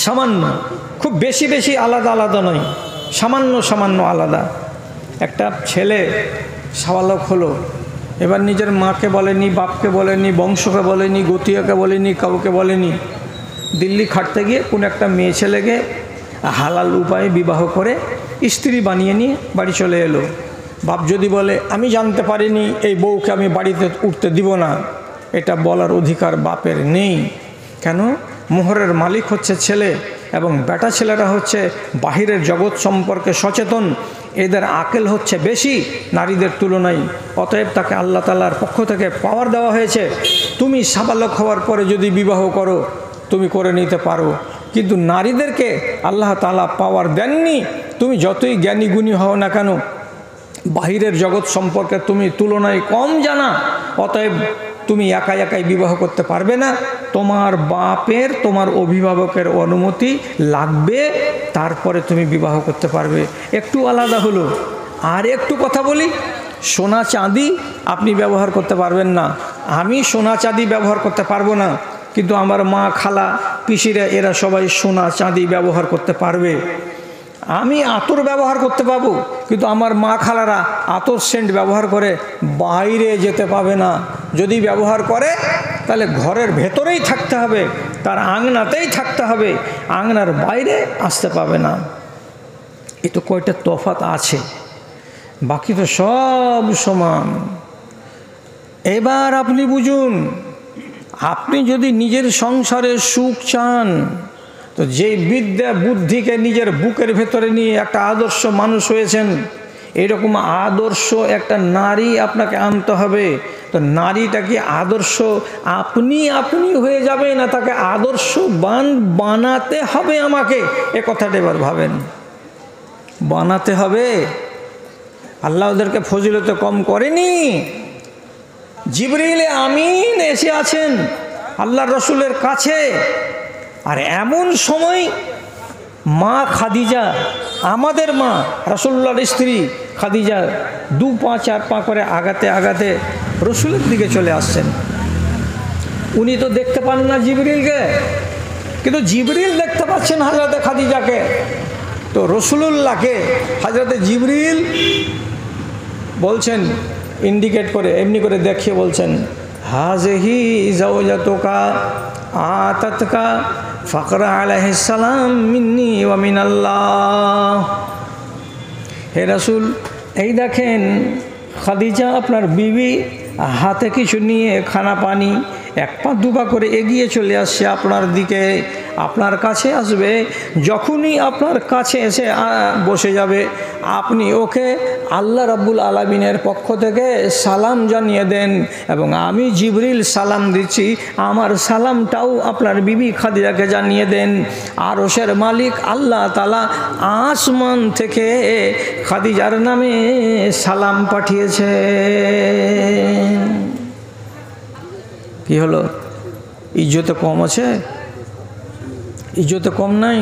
সামান্য, খুব বেশি বেশি আলাদা আলাদা নয়, সামান্য সামান্য আলাদা। একটা ছেলে শাবালক হলো, এবার নিজের মাকে বলেনি, বাপকে বলেনি, বংশকে বলেনি, গতীয়কে বলেনি, কাউকে বলেনি। দিল্লি খাটতে গিয়ে কোন একটা মেয়ে ছেলেকে হালাল উপায়ে বিবাহ করে স্ত্রী বানিয়ে নিয়ে বাড়ি চলে এলো। বাপ যদি বলে আমি জানতে পারিনি, এই বউকে আমি বাড়িতে উঠতে দিব না, এটা বলার অধিকার বাপের নেই। কেন? মোহরের মালিক হচ্ছে ছেলে, এবং বেটা ছেলেরা হচ্ছে বাহিরের জগৎ সম্পর্কে সচেতন, এদের আকেল হচ্ছে বেশি নারীদের তুলনায়। অতএব তাকে আল্লাহ তাআলার পক্ষ থেকে পাওয়ার দেওয়া হয়েছে, তুমি সাবালক হওয়ার পরে যদি বিবাহ করো তুমি করে নিতে পারো। কিন্তু নারীদেরকে আল্লাহ তাআলা পাওয়ার দেননি। তুমি যতই জ্ঞানী গুণী হও না কেন, বাহিরের জগৎ সম্পর্কে তুমি তুলনায় কম জানা, অতএব তুমি একা একাই বিবাহ করতে পারবে না। তোমার বাপের, তোমার অভিভাবকের অনুমতি লাগবে, তারপরে তুমি বিবাহ করতে পারবে। একটু আলাদা হলো। আর একটু কথা বলি, সোনা চাঁদি আপনি ব্যবহার করতে পারবেন না, আমি সোনা চাঁদি ব্যবহার করতে পারবো না। কিন্তু আমার মা, খালা, পিসিরা এরা সবাই সোনা চাঁদি ব্যবহার করতে পারবে। আমি আতর ব্যবহার করতে পাবো, কিন্তু আমার মা খালারা আতর সেন্ট ব্যবহার করে বাইরে যেতে পাবে না। যদি ব্যবহার করে তাহলে ঘরের ভেতরেই থাকতে হবে, তার আঙনাতেই থাকতে হবে, আঙনার বাইরে আসতে পাবে না। এ তো কয়টা তফাৎ আছে, বাকি তো সব সমান। এবার আপনি বুঝুন, আপনি যদি নিজের সংসারে সুখ চান, তো যেই বিদ্যা বুদ্ধিকে নিজের বুকের ভেতরে নিয়ে একটা আদর্শ মানুষ হয়েছেন, এরকম আদর্শ একটা নারী আপনাকে আনতে হবে। তো নারীটা কি আদর্শ আপনি হয়ে যাবে, না তাকে আদর্শবান বানাতে হবে আমাকে? এ কথাটা এবার ভাবেন। বানাতে হবে। আল্লাহ ওদেরকে ফজিলতে কম করেনি। জিবরিল আমিন এসে আছেন আল্লাহর রসুলের কাছে, আর এমন সময় মা খাদিজা, আমাদের মা রাসূলুল্লাহর স্ত্রী খাদিজা 2 পা 4 পা করে আগাতে আগাতে রসুলের দিকে চলে আসছেন। উনি তো দেখতে পান না জিবরিলকে, কিন্তু জিবরিল দেখতে পাচ্ছেন হযরতে খাদিজাকে। তো রসুলুল্লাহকে হযরতে জিবরিল বলছেন, ইন্ডিকেট করে এমনি করে দেখিয়ে বলছেন, হাযিহি যাওজাতুকা আতাতকা ফাকরা আলাইহিস সালাম মিন্নি ওয়া মিনাল্লাহ। হে রাসূল, এই দেখেন খাদিজা আপনার বিবি হাতে কিছু নিয়ে খানা পানি 1 পা 2 পা করে এগিয়ে চলে আসছে আপনার দিকে, আপনার কাছে আসবে। যখনই আপনার কাছে এসে বসে যাবে, আপনি ওকে আল্লাহ রাব্বুল আলামিনের পক্ষ থেকে সালাম জানিয়ে দেন, এবং আমি জিবরিল সালাম দিচ্ছি, আমার সালামটাও আপনার বিবি খাদিজাকে জানিয়ে দেন। আরশের মালিক আল্লাহ তাআলা আসমান থেকে খাদিজার নামে সালাম পাঠিয়েছে। কি হলো? ইজ্জতে কম আছে? ইজ্জতে কম নাই?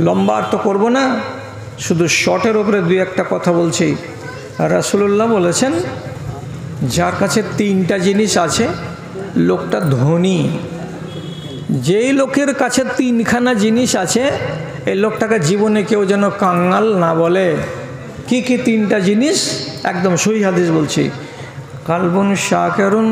লম্বা আর তো করবো না, শুধু শর্টের ওপরে 2-1টা কথা বলছি। রাসূলুল্লাহ বলেছেন, যার কাছে 3টা জিনিস আছে লোকটা ধনী। যেই লোকের কাছে 3খানা জিনিস আছে, এই লোকটাকে জীবনে কেউ যেন কাঙ্গাল না বলে। কি কি 3টা জিনিস? একদম সহি হাদিস বলছি। কালবুন শাকিরুন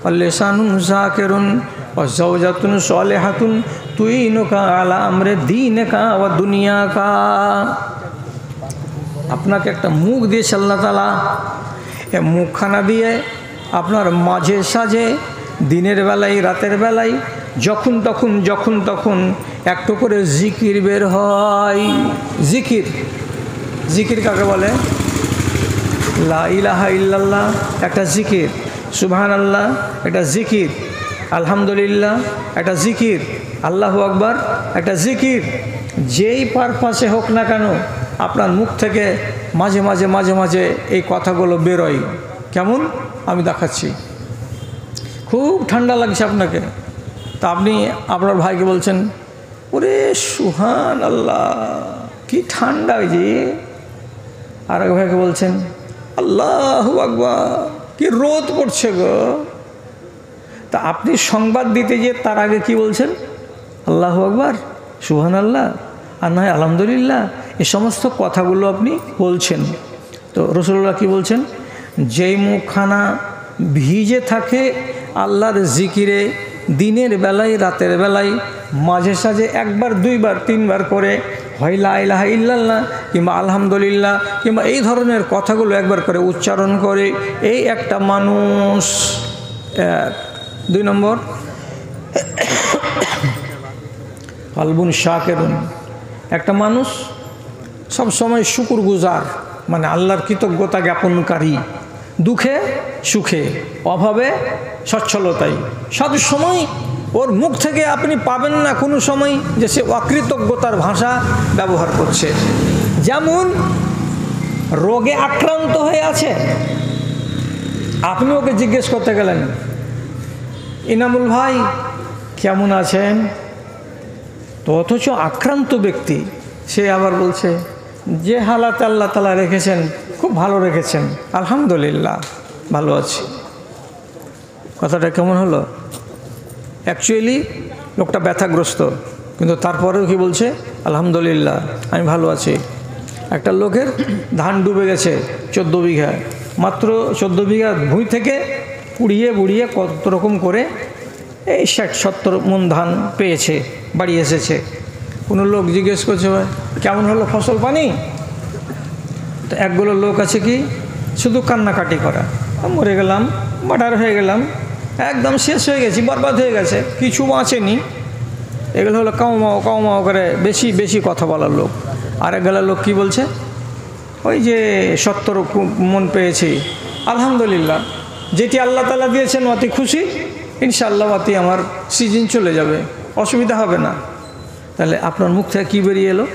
ওয়া লিসানুন যাকিরুন ওয়া যাওজাতুন সালিহাতুন তুইনুকা আলা আমরে দীনিকা ওয়া দুনিয়াকা। আপনাকে একটা মুখ দিয়েছে আল্লাহ তাআলা, এ মুখখানা দিয়ে আপনার মাঝে সাঝে দিনের বেলায় রাতের বেলায় যখন তখন একটু করে জিকির বের হয়। জিকির, জিকির কাকে বলে? লা ইলাহা ইল্লাল্লাহ একটা জিকির, সুবহানাল্লাহ একটা জিকির, আলহামদুলিল্লাহ একটা জিকির, আল্লাহু আকবার একটা জিকির। যেই পারপাসে হোক না কেন, আপনার মুখ থেকে মাঝে মাঝে এই কথাগুলো বেরোয়। কেমন? আমি দেখাচ্ছি। খুব ঠান্ডা লাগছে আপনাকে, তা আপনি আপনার ভাইকে বলছেন, ওরে সুবহানাল্লাহ কি ঠান্ডা যে। আর এক ভাইকে বলছেন, আল্লাহু আকবার কি রোদ পড়ছে গো। তা আপনি সংবাদ দিতে গিয়ে তার আগে কি বলছেন? আল্লাহু আকবার, সুবহানাল্লাহ, আর নয় আলহামদুলিল্লাহ, এই সমস্ত কথাগুলো আপনি বলছেন। তো রাসূলুল্লাহ কি বলছেন? যেই মুখখানা ভিজে থাকে আল্লাহর জিকিরে, দিনের বেলায় রাতের বেলায় মাঝে সাঝে 1বার 2বার 3বার করে হয় লা ইলাহা ইল্লাল্লাহ কিংবা আলহামদুলিল্লাহ কিংবা এই ধরনের কথাগুলো 1বার করে উচ্চারণ করে, এই একটা মানুষ। 2 নম্বর, কালবুন শাকিরুন একটা মানুষ সব সময় শুকরগুজার, মানে আল্লাহর কৃতজ্ঞতা জ্ঞাপনকারী, দুঃখে সুখে অভাবে সচ্ছলতায় সব সময় ওর মুখ থেকে আপনি পাবেন না কোনো সময় যে সে অকৃতজ্ঞতার ভাষা ব্যবহার করছে। যেমন রোগে আক্রান্ত হয়ে আছে, আপনি ওকে জিজ্ঞেস করতে গেলেন, ইনামুল ভাই কেমন আছেন? তো অথচ আক্রান্ত ব্যক্তি সে আবার বলছে, যে হালাতে আল্লাহ তাআলা রেখেছেন খুব ভালো রেখেছেন, আলহামদুলিল্লাহ ভালো আছি। কথাটা কেমন হলো? অ্যাকচুয়ালি লোকটা ব্যথাগ্রস্ত, কিন্তু তারপরেও কি বলছে, আলহামদুলিল্লাহ আমি ভালো আছি। একটা লোকের ধান ডুবে গেছে 14 বিঘা, মাত্র 14 বিঘা ভুঁই থেকে পুড়িয়ে কত রকম করে এই 60-70 মণ ধান পেয়েছে, বাড়ি এসেছে। কোনো লোক জিজ্ঞেস করছে, ভাই কেমন হলো ফসল পানি? তো একগুলো লোক আছে কি শুধু কান্নাকাটি করা, মরে গেলাম, মার্ডার হয়ে গেলাম, একদম শেষ হয়ে গেছি, বরবাদ হয়ে গেছে, কিছু বাঁচেনি। এগুলো হলো কাউমাও করে বেশি বেশি কথা বলার লোক। আর একগুলো লোক কি বলছে, ওই যে 70 মণ পেয়েছি, আলহামদুলিল্লাহ, যেটি আল্লাহ তাআলা দিয়েছেন অতি খুশি, ইনশাআল্লাহ অতি আমার সিজন চলে যাবে, অসুবিধা হবে না। তাহলে আপনার মুখ থেকে কী বেরিয়ে এলো?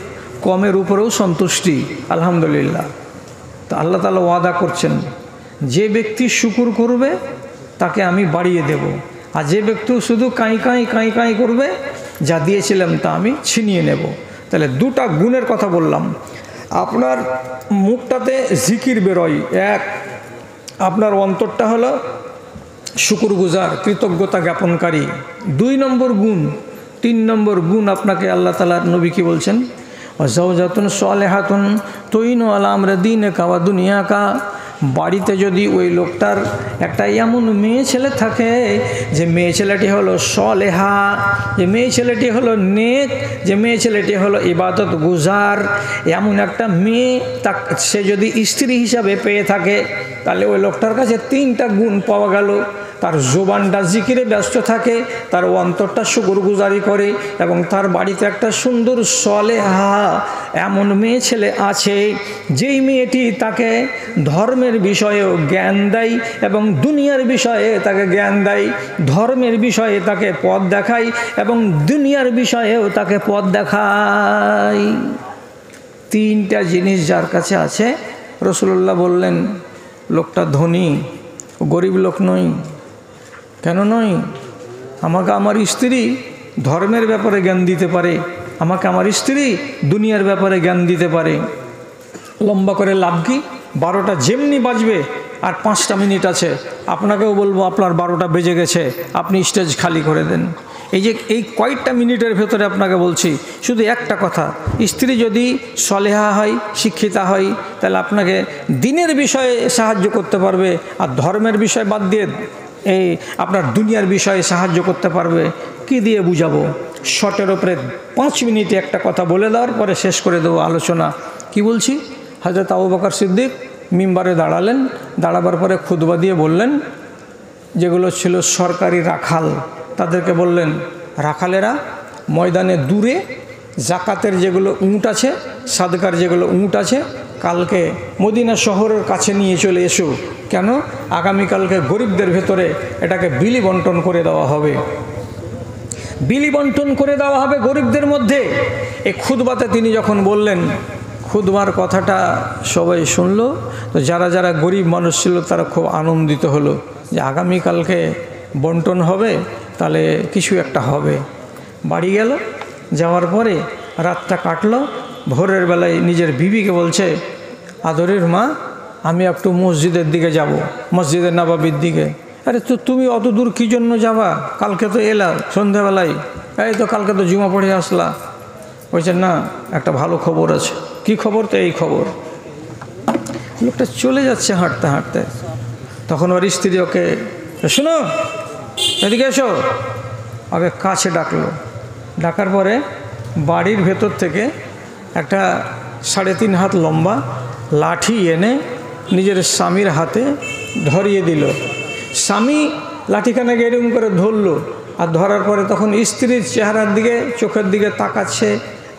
কমের উপরেও সন্তুষ্টি, আলহামদুলিল্লাহ। তো আল্লাহ তাআলা ওয়াদা করছেন, যে ব্যক্তি শুকর করবে তাকে আমি বাড়িয়ে দেব, আর যে ব্যক্তি শুধু কাঁই করবে, যা দিয়েছিলাম তা আমি ছিনিয়ে নেব। তাহলে দুটা গুণের কথা বললাম। আপনার মুখটাতে জিকির বেরোয়, এক আপনার অন্তরটা হলো শুকরগুজার, কৃতজ্ঞতা জ্ঞাপনকারী। 2 নম্বর গুণ, 3 নম্বর গুণ আপনাকে আল্লাহ তাআলার নবী কি বলছেন, ওয়াজাওজাতুন সালেহাতুন তুইনু আলা আমরি দীনিকা ওয়া দুনিয়াকা। বাড়িতে যদি ওই লোকটার একটা এমন মেয়ে ছেলে থাকে যে মেয়ে ছেলেটি হলো সলেহা, যে মেয়ে ছেলেটি হলো নেক, যে মেয়ে ছেলেটি হলো ইবাদত গুজার, এমন একটা মেয়ে সে যদি স্ত্রী হিসাবে পেয়ে থাকে, তাহলে ওই লোকটার কাছে 3টা গুণ পাওয়া গেল। তার জোবানটা জিকিরে ব্যস্ত থাকে, তার অন্তরটা শুকরগুজারি করে, এবং তার বাড়িতে একটা সুন্দর সলেহা এমন মেয়ে ছেলে আছে, যেই মেয়েটি তাকে ধর্মের বিষয়েও জ্ঞান দেয় এবং দুনিয়ার বিষয়ে তাকে জ্ঞান দেয়, ধর্মের বিষয়ে তাকে পথ দেখায় এবং দুনিয়ার বিষয়েও তাকে পথ দেখায়। 3টা জিনিস যার কাছে আছে, রাসূলুল্লাহ বললেন লোকটা ধনী, গরিব লোক নয়। কেন নয়? আমাকে আমার স্ত্রী ধর্মের ব্যাপারে জ্ঞান দিতে পারে, আমাকে আমার স্ত্রী দুনিয়ার ব্যাপারে জ্ঞান দিতে পারে। লম্বা করে লাভ কি, 12টা যেমনি বাজবে আর 5টা মিনিট আছে, আপনাকেও বলবো আপনার 12টা বেজে গেছে, আপনি স্টেজ খালি করে দেন। এই কয়েকটা মিনিটের ভেতরে আপনাকে বলছি শুধু একটা কথা, স্ত্রী যদি সলেহা হয়, শিক্ষিতা হয়, তাহলে আপনাকে দিনের বিষয়ে সাহায্য করতে পারবে, আর ধর্মের বিষয় বাদ দিয়ে এই আপনার দুনিয়ার বিষয়ে সাহায্য করতে পারবে। কি দিয়ে বুঝাবো? শর্টের ওপরে 5 মিনিটে একটা কথা বলে দেওয়ার পরে শেষ করে দেবো আলোচনা। কি বলছি? হযরত আবু বকর সিদ্দিক মিম্বারে দাঁড়ালেন, দাঁড়াবার পরে খুতবা দিয়ে বললেন, যেগুলো ছিল সরকারি রাখাল তাদেরকে বললেন, রাখালেরা ময়দানে দূরে জাকাতের যেগুলো উঁট আছে, সাদকার যেগুলো উঁট আছে, কালকে মদিনা শহরের কাছে নিয়ে চলে এসো। কেন? আগামীকালকে গরিবদের ভেতরে এটাকে বিলি বন্টন করে দেওয়া হবে, বিলি বন্টন করে দেওয়া হবে গরিবদের মধ্যে। এই খুতবাতে তিনি যখন বললেন, খুতবার কথাটা সবাই শুনলো, তো যারা যারা গরিব মানুষ ছিল তারা খুব আনন্দিত হলো যে আগামীকালকে বন্টন হবে, তাহলে কিছু একটা হবে। বাড়ি গেল, যাওয়ার পরে রাতটা কাটলো, ভোরের বেলায় নিজের বিবিকে বলছে, আদরের মা আমি একটু মসজিদের দিকে যাব, মসজিদের নববীর দিকে। আরে তো তুমি অত দূর কী জন্য যাবা? কালকে তো এলা সন্ধ্যাবেলায়, এই তো কালকে তো জুমা পড়ে আসলা। বলছে না, একটা ভালো খবর আছে। কি খবর? তো এই খবর। লোকটা চলে যাচ্ছে হাঁটতে হাঁটতে, তখন ওর স্ত্রী ওকে, শোনো এদিকে এসো, আগে কাছে ডাকলো। ডাকার পরে বাড়ির ভেতর থেকে একটা 3.5 হাত লম্বা লাঠি এনে নিজের স্বামীর হাতে ধরিয়ে দিল। স্বামী লাঠিখানাকে এরকম করে ধরলো, আর ধরার পরে তখন স্ত্রীর চেহারার দিকে, চোখের দিকে তাকাচ্ছে,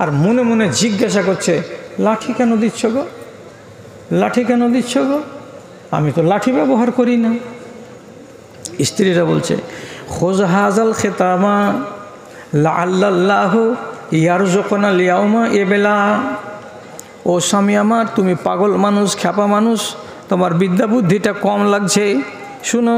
আর মনে মনে জিজ্ঞাসা করছে, লাঠি কেন দিচ্ছ গো? লাঠি কেন দিচ্ছ গো? আমি তো লাঠি ব্যবহার করি না। স্ত্রীরা বলছে, খোজ হাজাল খেতামা লাল্লাহু ইয়ারযুকুনা লিয়াউমা এবেলা। ও স্বামী আমার, তুমি পাগল মানুষ, খ্যাপা মানুষ, তোমার বিদ্যা বুদ্ধিটা কম লাগছে। শুনো,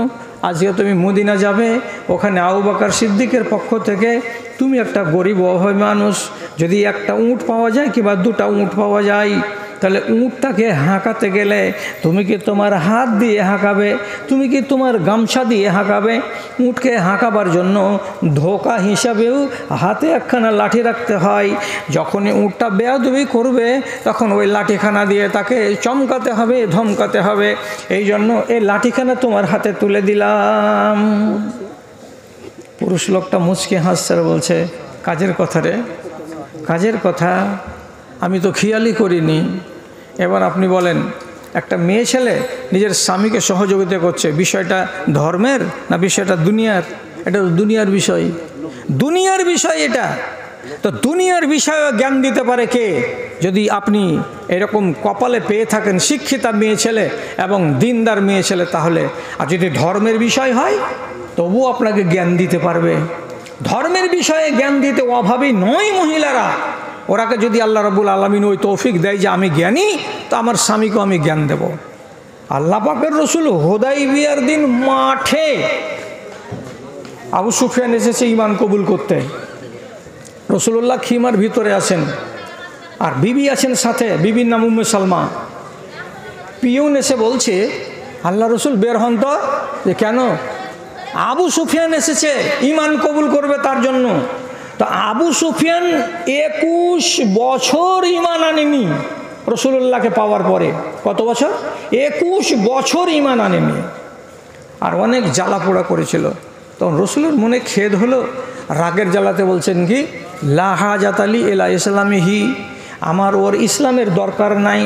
আজকে তুমি মদিনা যাবে, ওখানে আবু বকর সিদ্দিকের পক্ষ থেকে তুমি একটা গরিব অভাবী মানুষ, যদি একটা উঁট পাওয়া যায় কিংবা 2টা উঁট পাওয়া যায়, তাহলে উঁটটাকে হাঁকাতে গেলে তুমি কি তোমার হাত দিয়ে হাঁকাবে, তুমি কি তোমার গামছা দিয়ে হাঁকাবে? উঁটকে হাঁকাবার জন্য ধোকা হিসাবেও হাতে একখানা লাঠি রাখতে হয়। যখনই উঁটটা বেয়াদবি করবে তখন ওই লাঠিখানা দিয়ে তাকে চমকাতে হবে, ধমকাতে হবে। এই জন্য এই লাঠিখানা তোমার হাতে তুলে দিলাম। পুরুষ লোকটা মুচকে হাসছে আর বলছে, কাজের কথা রে, কাজের কথা, আমি তো খেয়ালই করিনি। এবার আপনি বলেন, একটা মেয়ে ছেলে নিজের স্বামীকে সহযোগিতা করছে, বিষয়টা ধর্মের না বিষয়টা দুনিয়ার? এটা দুনিয়ার বিষয়, দুনিয়ার বিষয় এটা। তো দুনিয়ার বিষয়ে জ্ঞান দিতে পারে কে? যদি আপনি এরকম কপালে পেয়ে থাকেন শিক্ষিতা মেয়ে ছেলে এবং দিনদার মেয়ে ছেলে, তাহলে। আর যদি ধর্মের বিষয় হয় তবু আপনাকে জ্ঞান দিতে পারবে। ধর্মের বিষয়ে জ্ঞান দিতে অভাবী নয় মহিলারা। ওরাকে যদি আল্লাহ রাব্বুল আলামিন ওই তৌফিক দেয় যে আমি জ্ঞানী, তো আমার স্বামীকেও আমি জ্ঞান দেব। আল্লাহ পাকের রসুল হুদাইবিয়ার দিন মাঠে আবু সুফিয়ান এসেছে ঈমান কবুল করতে। রসুল্লাহ খিমার ভিতরে আছেন আর বিবি আছেন সাথে, বিবির নাম উম্মে সালমা। পিয়ন এসে বলছে, আল্লাহ রসুল বের হন তো। যে কেন? আবু সুফিয়ান এসেছে, ঈমান কবুল করবে তার জন্য। তো আবু সুফিয়ান 21 বছর ঈমান আনেনি রসুল্লাহকে পাওয়ার পরে। কত বছর? 21 বছর ঈমান আনেনি, আর অনেক জ্বালা পোড়া করেছিল। তখন রসুলের মনে খেদ হলো, রাগের জ্বালাতে বলছেন কি, লা হাজাত আলী এলা ইসলামিহি, আমার ওর ইসলামের দরকার নাই।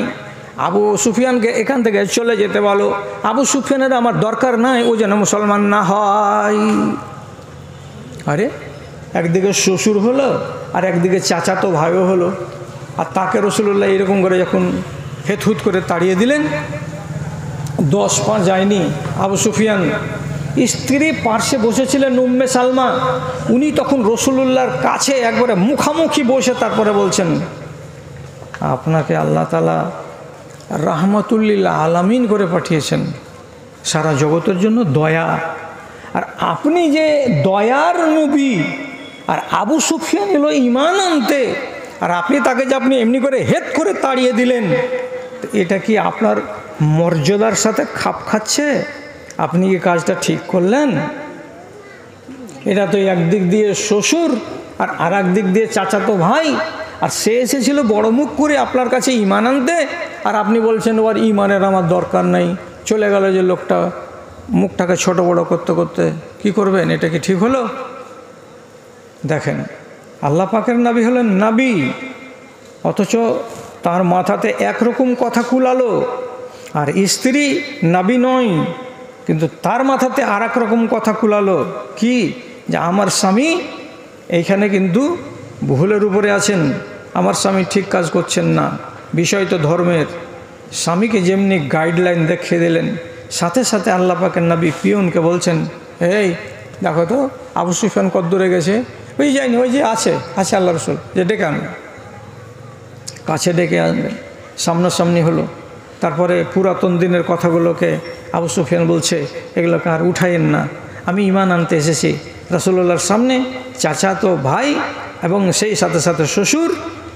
আবু সুফিয়ানকে এখান থেকে চলে যেতে বলো, আবু সুফিয়ানের আমার দরকার নাই, ও যেন মুসলমান না হয়। আরে একদিকে শ্বশুর হলো আর একদিকে চাচাতো ভাইও হলো, আর তাকে রসুল্লাহ এরকম করে যখন হেতহুত করে তাড়িয়ে দিলেন, 10 পা যায়নি। আবু সুফিয়ান স্ত্রী পার্শ্বে বসেছিলেন উম্মে সালমা, উনি তখন রসুলুল্লাহর কাছে একবারে মুখামুখি বসে তারপরে বলছেন, আপনাকে আল্লাহ তাআলা রাহমাতুল্লিল আলামিন করে পাঠিয়েছেন, সারা জগতের জন্য দয়া। আর আপনি যে দয়ার নবী, আর আবু সুফিয়ান এলো ঈমান আনতে, আর আপনি তাকে যে আপনি এমনি করে হেত করে তাড়িয়ে দিলেন, এটা কি আপনার মর্যাদার সাথে খাপ খাচ্ছে? আপনি কি কাজটা ঠিক করলেন? এটা তো একদিক দিয়ে শ্বশুর আর আরেক দিক দিয়ে চাচাতো ভাই, আর সে এসেছিল বড় মুখ করে আপনার কাছে ঈমান আনতে, আর আপনি বলছেন ওর ঈমানের আমার দরকার নাই। চলে গেল যে লোকটা, মুখটাকে ছোট বড় করতে করতে। কি করবেন? এটা কি ঠিক হলো? দেখেন, আল্লাহ পাকের নবী হলেন নবী, অথচ তার মাথাতে একরকম কথা কুলালো, আর স্ত্রী নবী নয় কিন্তু তার মাথাতে আর এক রকম কথা কুলালো। কি? যে আমার স্বামী এইখানে কিন্তু ভুলের উপরে আছেন, আমার স্বামী ঠিক কাজ করছেন না। বিষয় তো ধর্মের। স্বামীকে যেমনি গাইডলাইন দেখিয়ে দিলেন, সাথে সাথে আল্লাহ পাকের নবী পিয়নকে বলছেন, এই দেখো তো আবু সুফিয়ান কত দূরে গেছে। ওই যায়নি, ওই যে আছে আল্লাহ রসুল, যে ডেকে আনবেন। কাছে ডেকে আনবেন, সামনাসামনি হলো। তারপরে পুরাতন দিনের কথাগুলোকে আবু সুফিয়ান বলছে, এগুলোকে আর উঠাইয়েন না, আমি ঈমান আনতে এসেছি। রাসূলুল্লাহর সামনে চাচাতো ভাই এবং সেই সাথে সাথে শ্বশুর,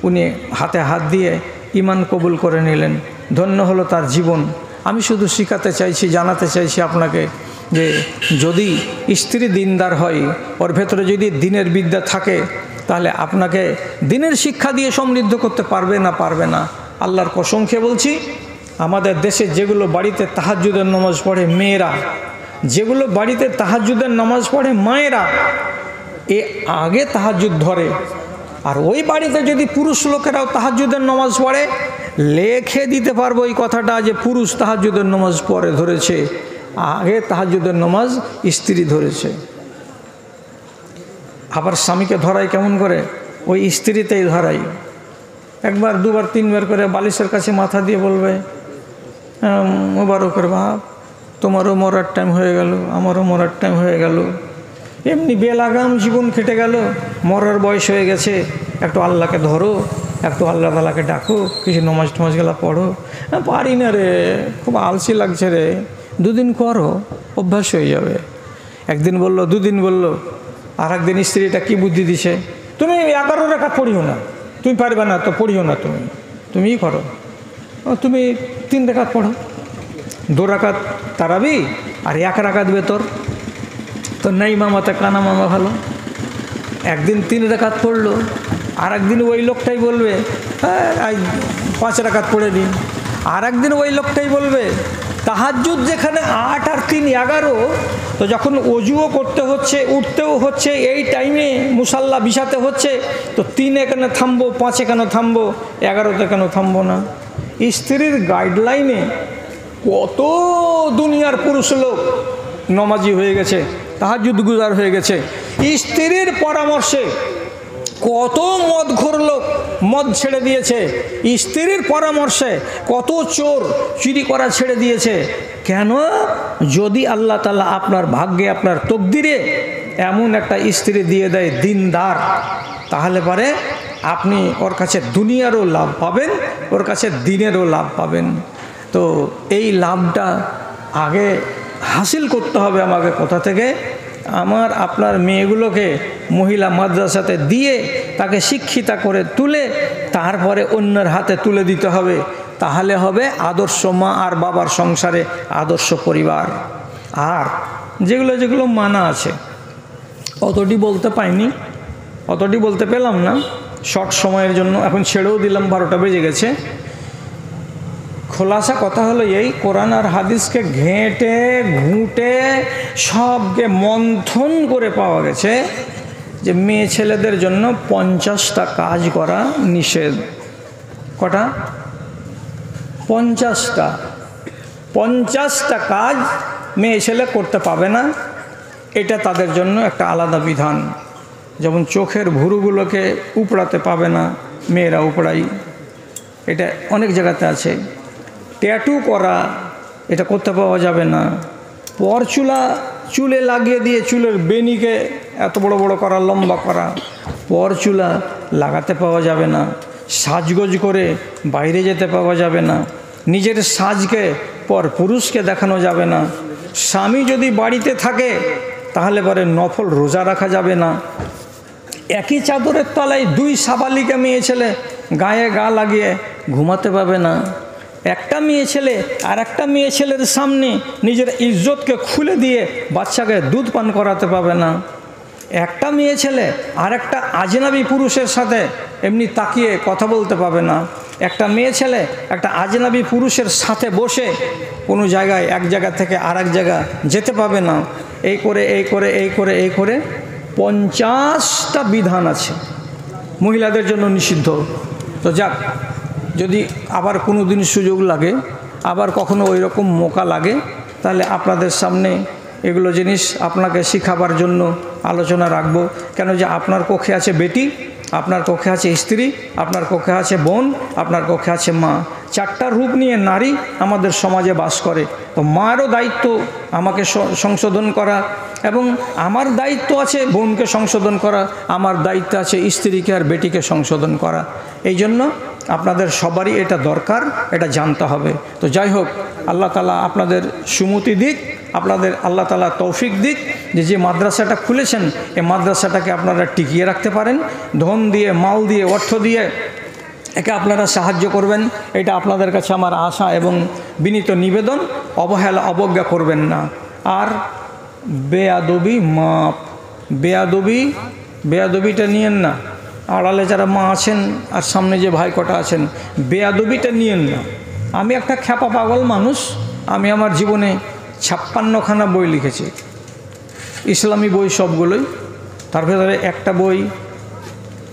উনি হাতে হাত দিয়ে ঈমান কবুল করে নিলেন। ধন্য হলো তার জীবন। আমি শুধু শিখাতে চাইছি, জানাতে চাইছি আপনাকে, যে যদি স্ত্রী দিনদার হয়, ওর ভেতরে যদি দিনের বিদ্যা থাকে, তাহলে আপনাকে দিনের শিক্ষা দিয়ে সমৃদ্ধ করতে পারবে না, পারবে না। আল্লাহর কসম খেয়ে বলছি, আমাদের দেশে যেগুলো বাড়িতে তাহাজ্জুদের নামাজ পড়ে মেয়েরা, যেগুলো বাড়িতে তাহাজ্জুদের নামাজ পড়ে মায়েরা, এ আগে তাহাজ্জুদ ধরে। আর ওই বাড়িতে যদি পুরুষ লোকেরাও তাহাজ্জুদের নামাজ পড়ে, লেখে দিতে পারবো এই কথাটা যে পুরুষ তাহাজ্জুদের নামাজ পড়ে ধরেছে, আগে তাহাজ্জুদের নামাজ স্ত্রী ধরেছে। আবার স্বামীকে ধরাই কেমন করে? ওই স্ত্রীতেই ধরাই। একবার দুবার তিনবার করে বালিশের কাছে মাথা দিয়ে বলবে, মোবারকের বাপ, তোমারও মরার টাইম হয়ে গেল, আমারও মরার টাইম হয়ে গেল। এমনি বেলাগাম জীবন কেটে গেল, মরার বয়স হয়ে গেছে, একটু আল্লাহকে ধরো, একটু আল্লাহ তাআলাকে ডাকো, কিছু নমাজ টমাজ গেলা পড়ো। পারি না রে, খুব আলসি লাগছে রে। দুদিন করো, অভ্যাস হয়ে যাবে। একদিন বললো, দুদিন বললো, আর একদিন স্ত্রীটা কি বুদ্ধি দিছে, তুমি 11 রাকাত পড়িও না, তুমি পারবে না তো পড়িও না, তুমিই করো। তুমি 3 রাকাত পড়ো, 2 রাকাত তারাবি আর 1 রাকাত বেতর। তো নেই মামাতে কানা মামা ভালো। একদিন 3 রাকাত পড়লো, আর একদিন ওই লোকটাই বলবে 5 রাকাত পড়ে নিন। আর একদিন ওই লোকটাই বলবে তাহাজ্জুদ যেখানে 8 আর 3 11, তো যখন অজুও করতে হচ্ছে, উঠতেও হচ্ছে, এই টাইমে মুসাল্লা বিছাতে হচ্ছে, তো 3 কেন থামবো, 5 কেন থামবো, 11তে কেন থামবো না? স্ত্রীর গাইডলাইনে কত দুনিয়ার পুরুষ লোক নমাজি হয়ে গেছে, তাহাজ্জুদ গুজার হয়ে গেছে। স্ত্রীর পরামর্শে কত মদখোর লোক মদ ছেড়ে দিয়েছে, স্ত্রীর পরামর্শে কত চোর চুরি করা ছেড়ে দিয়েছে। কেন? যদি আল্লাহ তাআলা আপনার ভাগ্যে, আপনার তকদিরে এমন একটা স্ত্রী দিয়ে দেয় দিনদার, তাহলে পরে আপনি ওর কাছে দুনিয়ারও লাভ পাবেন, ওর কাছে দিনেরও লাভ পাবেন। তো এই লাভটা আগে হাসিল করতে হবে আমাকে কোথা থেকে? আমার আপনার মেয়েগুলোকে মহিলা মাদ্রাসাতে দিয়ে তাকে শিক্ষিতা করে তুলে তারপরে অন্যের হাতে তুলে দিতে হবে। তাহলে হবে আদর্শ মা আর বাবার সংসারে আদর্শ পরিবার। আর যেগুলো মানা আছে অতটি বলতে পাইনি, অতটি বলতে পেলাম না শর্ট সময়ের জন্য, এখন ছেড়েও দিলাম, 12টা বেজে গেছে। খোলাসা কথা হলো এই, কোরআন আর হাদিসকে ঘেঁটে ঘুঁটে সবকে মন্থন করে পাওয়া গেছে যে মেয়ে ছেলেদের জন্য 50টা কাজ করা নিষেধ। কটা? 50টা কাজ মেয়ে ছেলে করতে পাবে না, এটা তাদের জন্য একটা আলাদা বিধান। যেমন চোখের ভুরুগুলোকে উপড়াতে পাবে না, মেয়েরা উপড়াই, এটা অনেক জায়গাতে আছে। ট্যাটু করা, এটা করতে পাওয়া যাবে না। পরচুলা চুলে লাগিয়ে দিয়ে চুলের বেনিকে এত বড় বড় করা, লম্বা করা, পরচুলা লাগাতে পাওয়া যাবে না। সাজগোজ করে বাইরে যেতে পাওয়া যাবে না। নিজের সাজকে পর পুরুষকে দেখানো যাবে না। স্বামী যদি বাড়িতে থাকে তাহলে পরে নফল রোজা রাখা যাবে না। একই চাদরের তলায় 2 সাবালিকা মেয়ে ছেলে গায়ে গা লাগিয়ে ঘুমাতে পাবে না। একটা মেয়ে ছেলে আর একটা মেয়ে ছেলের সামনে নিজের ইজ্জতকে খুলে দিয়ে বাচ্চাকে দুধ পান করাতে পাবে না। একটা মেয়ে ছেলে আর একটা আজনাবী পুরুষের সাথে এমনি তাকিয়ে কথা বলতে পাবে না। একটা মেয়ে ছেলে একটা আজনাবী পুরুষের সাথে বসে কোনো জায়গায় এক জায়গা থেকে আর এক জায়গা যেতে পাবে না। এই করে 50টা বিধান আছে মহিলাদের জন্য নিষিদ্ধ। তো যাক, যদি আবার কোনো দিন সুযোগ লাগে, আবার কখনো ওই রকম মৌকা লাগে, তাহলে আপনাদের সামনে এগুলো জিনিস আপনাকে শিখাবার জন্য আলোচনা রাখবো। কেন যে আপনার কক্ষে আছে বেটি, আপনার কক্ষে আছে স্ত্রী, আপনার কক্ষে আছে বোন, আপনার কক্ষে আছে মা। 4টা রূপ নিয়ে নারী আমাদের সমাজে বাস করে। তো মারও দায়িত্ব আমাকে সংশোধন করা, এবং আমার দায়িত্ব আছে বোনকে সংশোধন করা, আমার দায়িত্ব আছে স্ত্রীকে আর বেটিকে সংশোধন করা। এই জন্য আপনাদের সবারই এটা দরকার, এটা জানতে হবে। তো যাই হোক, আল্লাহ তাআলা আপনাদের সুমতি দিক, আপনাদের আল্লাহ তাআলা তৌফিক দিক যে মাদ্রাসাটা খুলেছেন এই মাদ্রাসাটাকে আপনারা টিকিয়ে রাখতে পারেন। ধন দিয়ে, মাল দিয়ে, অর্থ দিয়ে একে আপনারা সাহায্য করবেন, এটা আপনাদের কাছে আমার আশা এবং বিনীত নিবেদন। অবহেলা অবজ্ঞা করবেন না। আর বেয়াদবি মাপ, বেয়াদবিটা নিয়েন না। আড়ালে যারা মা আছেন আর সামনে যে ভাই কটা আছেন, বেয়াদবিটা নিয়েন না। আমি একটা খ্যাপা পাগল মানুষ, আমি আমার জীবনে 56খানা বই লিখেছি, ইসলামী বই সবগুলোই। তার ভেতরে একটা বই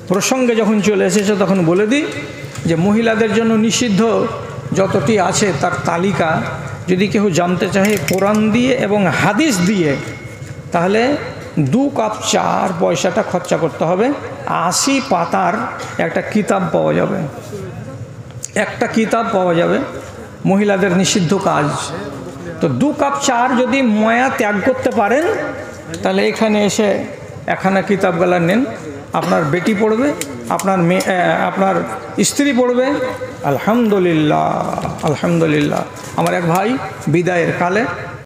প্রসঙ্গে যখন চলে এসেছে তখন বলে দিই যে মহিলাদের জন্য নিষিদ্ধ যতটি আছে তার তালিকা যদি কেউ জানতে চাহে কোরআন দিয়ে এবং হাদিস দিয়ে, তাহলে 2 কাপ চার পয়সাটা খরচা করতে হবে। 80 পাতার একটা কিতাব পাওয়া যাবে, একটা কিতাব পাওয়া যাবে মহিলাদের নিষিদ্ধ কাজ। তো 2 কাপ চার যদি ময়া ত্যাগ করতে পারেন তাহলে এখানে এসে একখানা কিতাবগুলা নেন। আপনার বেটি পড়বে, আপনার মেয়ে, আপনার স্ত্রী পড়বে। আলহামদুলিল্লাহ, আলহামদুলিল্লাহ। আমার এক ভাই বিদায়ের কালে